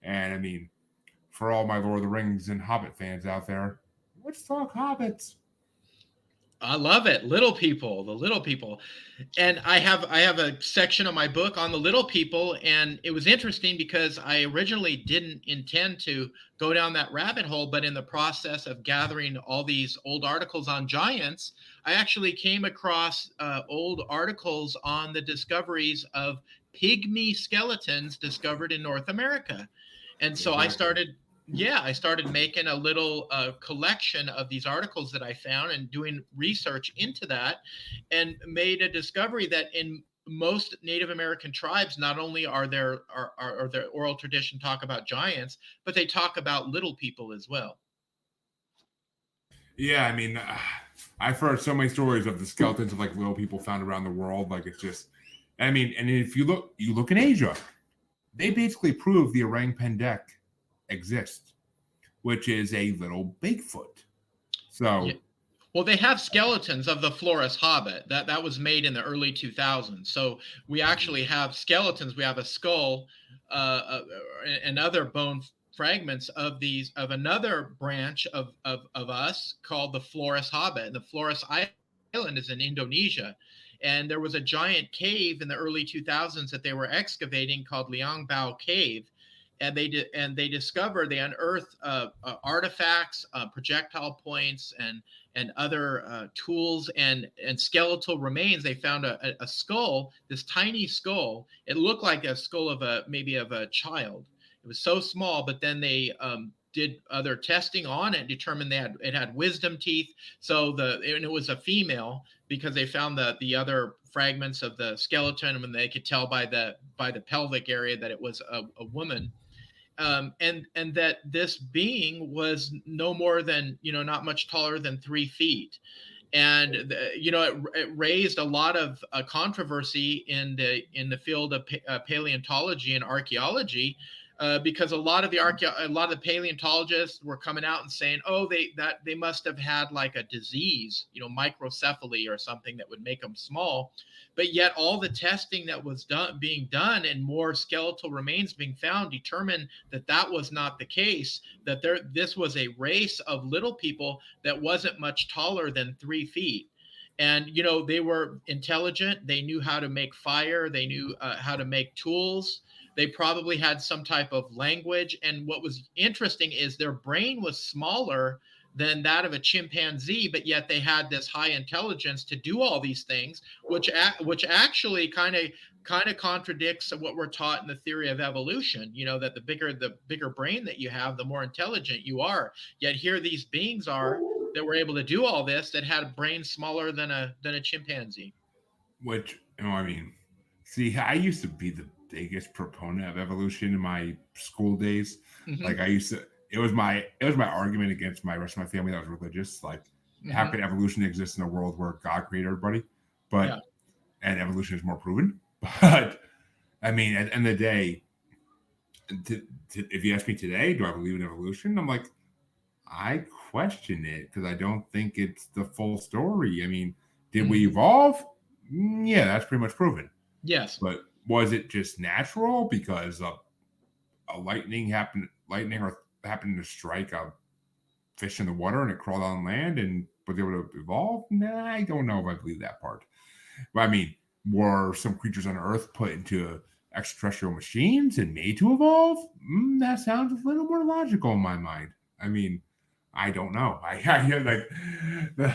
And I mean, for all my Lord of the Rings and Hobbit fans out there, let's talk Hobbits. I love it. The little people. And I have a section of my book on the little people. And it was interesting because I originally didn't intend to go down that rabbit hole, but in the process of gathering all these old articles on giants, I actually came across old articles on the discoveries of pygmy skeletons discovered in North America. And so I started making a little collection of these articles that I found and doing research into that, and made a discovery that in most Native American tribes, not only are their oral tradition talk about giants, but they talk about little people as well. Yeah, I mean, I've heard so many stories of the skeletons of like little people found around the world. Like, it's just, I mean, and if you look in Asia, they basically prove the orang pendek exists, which is a little Bigfoot. So, well, they have skeletons of the Flores Hobbit that was made in the early 2000s. So we actually have skeletons. We have a skull and other bone fragments of another branch of us called the Flores Hobbit. And the Flores Island is in Indonesia. And there was a giant cave in the early 2000s that they were excavating called Liang Bao Cave. And they unearthed artifacts, projectile points, and other tools and skeletal remains. They found a skull, this tiny skull. It looked like a skull of maybe a child. It was so small, but then they did other testing on it, determined it had wisdom teeth. So it was a female, because they found the other fragments of the skeleton, and they could tell by the pelvic area that it was a woman. And that this being was no more than, not much taller than 3 feet. And, it raised a lot of controversy in the field of paleontology and archaeology, because a lot of the paleontologists were coming out and saying, oh, they must have had like a disease, microcephaly or something that would make them small. But yet all the testing that was being done and more skeletal remains being found determined that was not the case, that this was a race of little people that wasn't much taller than 3 feet. And, they were intelligent. They knew how to make fire. They knew how to make tools. They probably had some type of language. And what was interesting is their brain was smaller than that of a chimpanzee, but yet they had this high intelligence to do all these things, which actually kind of contradicts what we're taught in the theory of evolution. That the bigger brain that you have, the more intelligent you are. Yet here these beings are that were able to do all this that had a brain smaller than a chimpanzee. Which, I mean, see, I used to be the biggest proponent of evolution in my school days. Mm-hmm. Like it was my argument against my rest of my family that was religious. Like, how could evolution exist in a world where God created everybody? But and evolution is more proven. But I mean, at the end of the day, if you ask me today, do I believe in evolution? I'm like, I question it because I don't think it's the full story. I mean, did we evolve? Yeah, that's pretty much proven. Yes. But was it just natural because a lightning happened to strike a fish in the water and it crawled on land and was able to evolve? Nah, I don't know if I believe that part. But I mean, were some creatures on Earth put into extraterrestrial machines and made to evolve? That sounds a little more logical in my mind. I mean, I don't know. I like,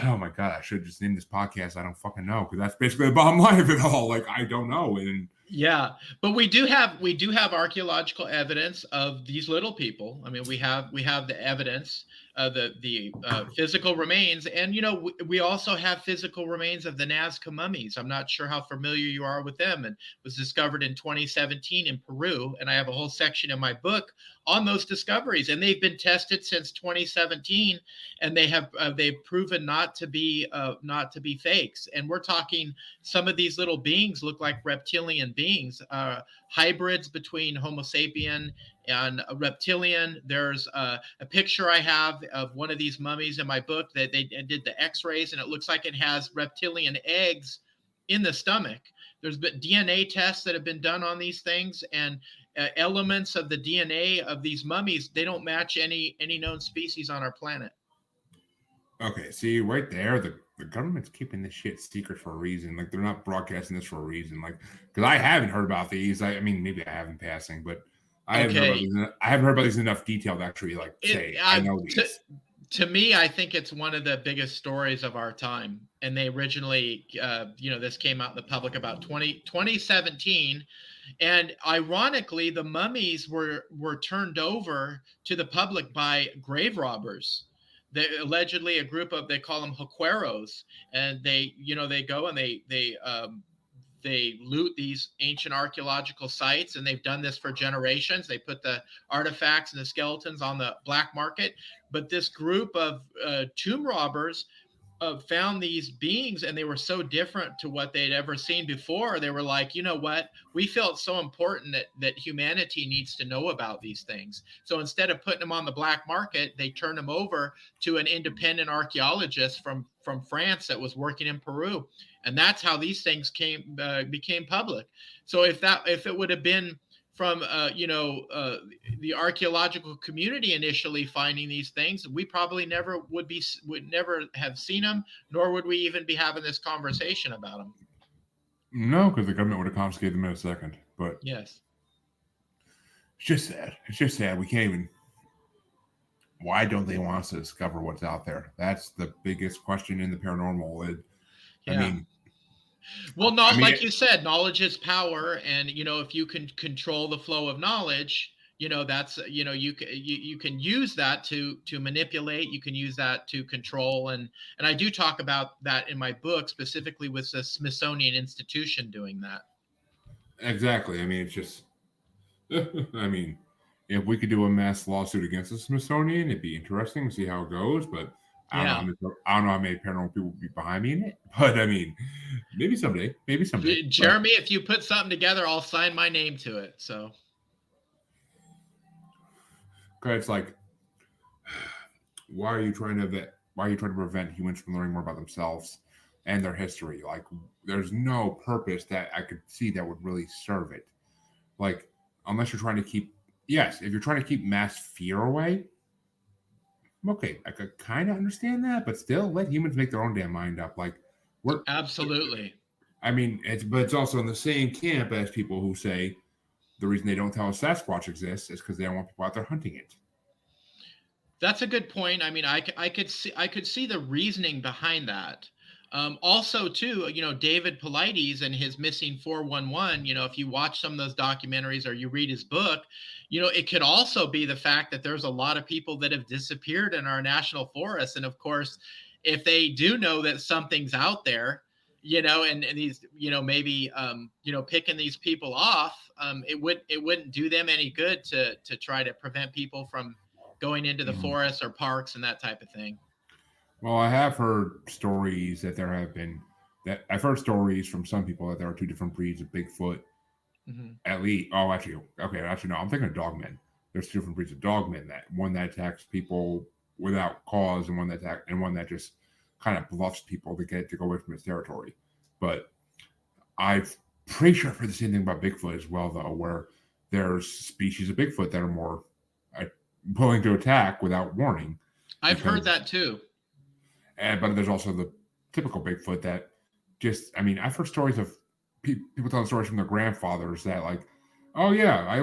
oh my God, I should have just named this podcast. I don't fucking know, because that's basically the bottom line of it all. Like, I don't know. And yeah, but we do have archaeological evidence of these little people. I mean, we have the evidence, the physical remains, and we also have physical remains of the Nazca mummies. I'm not sure how familiar you are with them, and was discovered in 2017 in Peru. And I have a whole section in my book on those discoveries, and they've been tested since 2017, and they've proven not to be fakes. And we're talking, some of these little beings look like reptilian beings, hybrids between Homo sapien and a reptilian. There's a picture I have of one of these mummies in my book that they did the x-rays, and it looks like it has reptilian eggs in the stomach. There's been DNA tests that have been done on these things, and elements of the DNA of these mummies, they don't match any known species on our planet. Okay, see, right there, the government's keeping this shit secret for a reason. Like, they're not broadcasting this for a reason. Like, because I haven't heard about these. I mean, maybe I have in passing, but I haven't heard about these in enough detail to actually say I know these. To me, I think it's one of the biggest stories of our time. And they originally, this came out in the public about 2017. And ironically, the mummies were turned over to the public by grave robbers. They allegedly, a group of, they call them huqueros, and they go and they loot these ancient archaeological sites, and they've done this for generations. They put the artifacts and the skeletons on the black market. But this group of tomb robbers found these beings, and they were so different to what they'd ever seen before. They were like, you know what? We felt so important that humanity needs to know about these things. So instead of putting them on the black market, they turned them over to an independent archaeologist from France that was working in Peru. And that's how these things became public. So if it would have been from the archaeological community initially finding these things, we probably would never have seen them, nor would we even be having this conversation about them. No, because the government would have confiscated them in a second. But yes, it's just sad. It's just sad. We can't even. Why don't they want us to discover what's out there? That's the biggest question in the paranormal. I mean. Well, like you said, knowledge is power, and if you can control the flow of knowledge, that's you can use that to manipulate. You can use that to control, and I do talk about that in my book, specifically with the Smithsonian Institution doing that. Exactly. I mean, it's just. I mean, if we could do a mass lawsuit against the Smithsonian, it'd be interesting to see how it goes, but. I don't know how many paranormal people would be behind me in it, but I mean, maybe someday. Jeremy, if you put something together, I'll sign my name to it. So, it's like, why are you trying to prevent humans from learning more about themselves and their history? Like, there's no purpose that I could see that would really serve it. Like, unless you're trying to keep, if you're trying to keep mass fear away. Okay, I could kind of understand that, but still, let humans make their own damn mind up. Like, we're absolutely. I mean, it's also in the same camp as people who say the reason they don't tell us Sasquatch exists is because they don't want people out there hunting it. That's a good point. I mean, I could see the reasoning behind that. Also, too, David Paulides and his Missing 411, if you watch some of those documentaries or you read his book, it could also be the fact that there's a lot of people that have disappeared in our national forests. And of course, if they do know that something's out there, and these, maybe, picking these people off, it wouldn't do them any good to try to prevent people from going into the forests or parks and that type of thing. Well, I have heard stories that I've heard stories from some people that there are two different breeds of Bigfoot. Mm-hmm. At least, oh, actually, no, I'm thinking of dogmen. There's two different breeds of dogmen. That one that attacks people without cause, and one that just kind of bluffs people to get to go away from its territory. But I'm pretty sure I've heard the same thing about Bigfoot as well, though, where there's species of Bigfoot that are more willing to attack without warning. I've heard that too. But there's also the typical Bigfoot that I've heard stories of people telling stories from their grandfathers that, like, oh yeah, my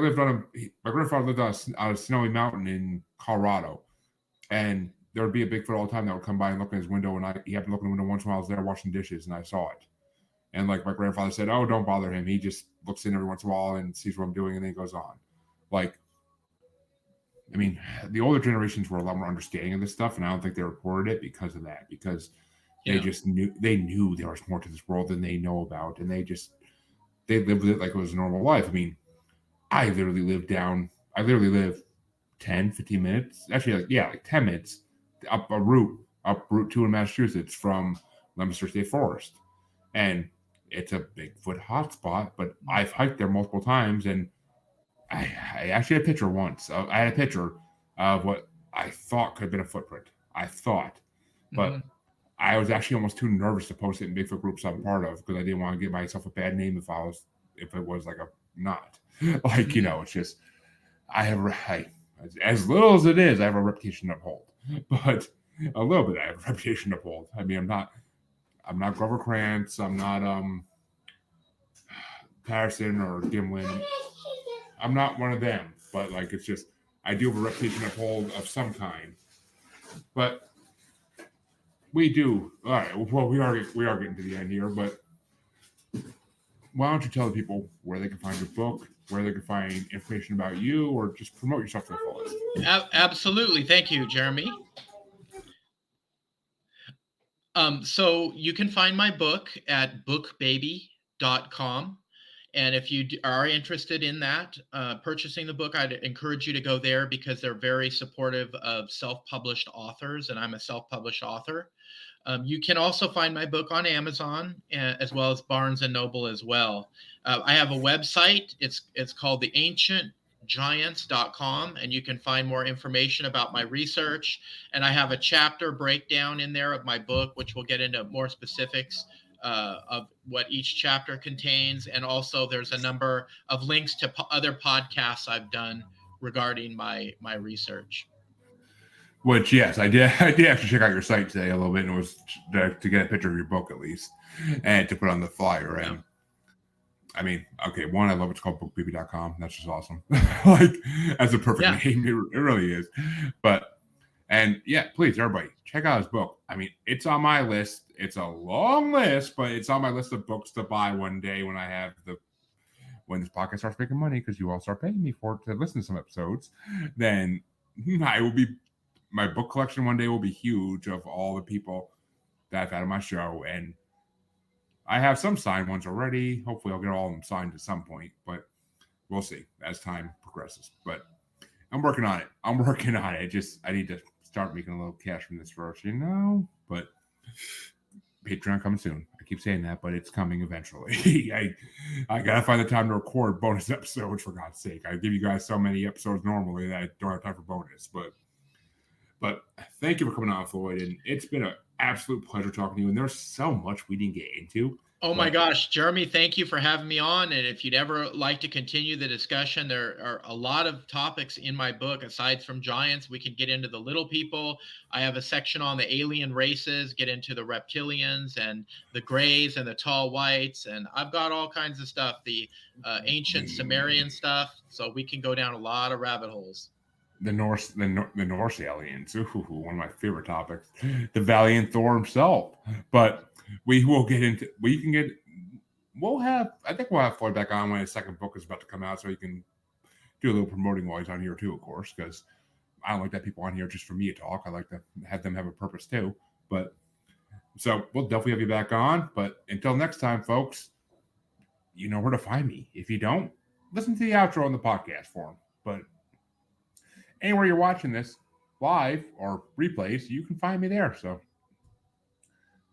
grandfather lived on a snowy mountain in Colorado, and there would be a Bigfoot all the time that would come by and look in his window, and he happened to look in the window once when I was there washing dishes, and I saw it. And like my grandfather said, oh, don't bother him. He just looks in every once in a while and sees what I'm doing, and then he goes on. Like, the older generations were a lot more understanding of this stuff, and I don't think they reported it because of that, because they just knew there was more to this world than they know about, and they lived with it like it was a normal life. I literally live 10, 15 minutes, actually, like 10 minutes up Route 2 in Massachusetts from Leominster State Forest, and it's a Bigfoot hotspot. But I've hiked there multiple times, and I actually had a picture once. I had a picture of what I thought could have been a footprint. But I was actually almost too nervous to post it in Bigfoot groups I'm part of, because I didn't want to give myself a bad name if it was like a not. Like, it's just as little as it is, I have a reputation to uphold. But a little bit I have a reputation to uphold. I'm not Grover Krantz. I'm not Patterson or Gimlin. I'm not one of them, but like, it's just, I do have a reputation to uphold of some kind. But we do. All right. Well, we are getting to the end here, but why don't you tell the people where they can find your book, where they can find information about you, or just promote yourself to the fullest? Absolutely. Thank you, Jeremy. So you can find my book at bookbaby.com. And if you are interested in that, purchasing the book, I'd encourage you to go there, because they're very supportive of self-published authors, and I'm a self-published author. You can also find my book on Amazon, as well as Barnes & Noble as well. I have a website. It's called theancientgiants.com, and you can find more information about my research. And I have a chapter breakdown in there of my book, which will get into more specifics of what each chapter contains. And also there's a number of links to other podcasts I've done regarding my research. Which, yes, I did actually check out your site today a little bit, and it was to get a picture of your book at least, and to put on the flyer. And one, I love it's called bookbaby.com. That's just awesome. Like, that's a perfect name. It really is. Please, everybody, check out his book. It's on my list. It's a long list, but it's on my list of books to buy one day when when this podcast starts making money, because you all start paying me for it to listen to some episodes. Then my book collection one day will be huge, of all the people that I've had on my show. And I have some signed ones already. Hopefully I'll get all of them signed at some point, but we'll see as time progresses. But I'm working on it. I need to start making a little cash from this first, but Patreon coming soon. I keep saying that, but it's coming eventually. I gotta find the time to record bonus episodes, for God's sake. I give you guys so many episodes normally that I don't have time for bonus, but thank you for coming on, Floyd. And it's been an absolute pleasure talking to you. And there's so much we didn't get into. Oh my gosh, Jeremy, thank you for having me on. And if you'd ever like to continue the discussion, there are a lot of topics in my book. Aside from giants, we can get into the little people. I have a section on the alien races, get into the reptilians and the grays and the tall whites. And I've got all kinds of stuff, the ancient Sumerian stuff. So we can go down a lot of rabbit holes. the Norse aliens. Ooh, one of my favorite topics. The valiant Thor himself. But we will get into. We can get. We'll have. I think we'll have Floyd back on when his second book is about to come out, so he can do a little promoting while he's on here too, of course, because I don't like that people on here just for me to talk. I like to have them have a purpose too. But so we'll definitely have you back on. But until next time, folks, you know where to find me. If you don't, listen to the outro on the podcast form. But anywhere you're watching this live or replays, you can find me there. So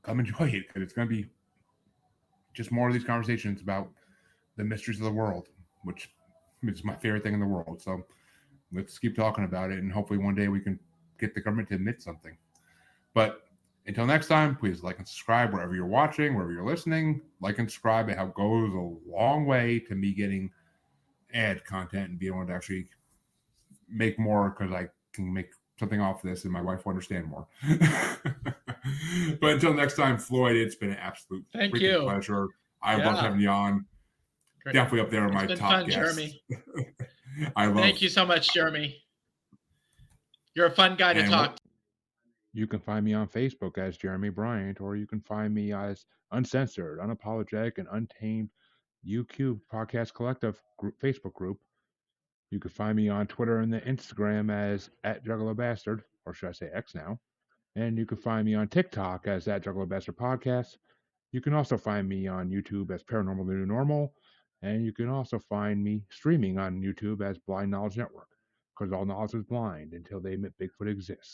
come enjoy it because it's going to be just more of these conversations about the mysteries of the world, which is my favorite thing in the world. So let's keep talking about it, and hopefully one day we can get the government to admit something. But until next time, please like and subscribe wherever you're watching, wherever you're listening. Like and subscribe. It goes a long way to me getting ad content and being able to actually make more, because I can make something off this and my wife will understand more. But until next time, Floyd, it's been an absolute freaking pleasure. I love having you on. Great. Definitely up there on my top fun, guests. Jeremy. Thank you so much, Jeremy. You're a fun guy to talk to. You can find me on Facebook as Jeremy Bryant, or you can find me as Uncensored, Unapologetic, and Untamed UQ Podcast Collective Facebook group. You can find me on Twitter and the Instagram as @JugglerBastard, or should I say X now. And you can find me on TikTok as @JugglerBastard Podcast. You can also find me on YouTube as Paranormal the New Normal. And you can also find me streaming on YouTube as Blind Knowledge Network, because all knowledge is blind until they admit Bigfoot exists.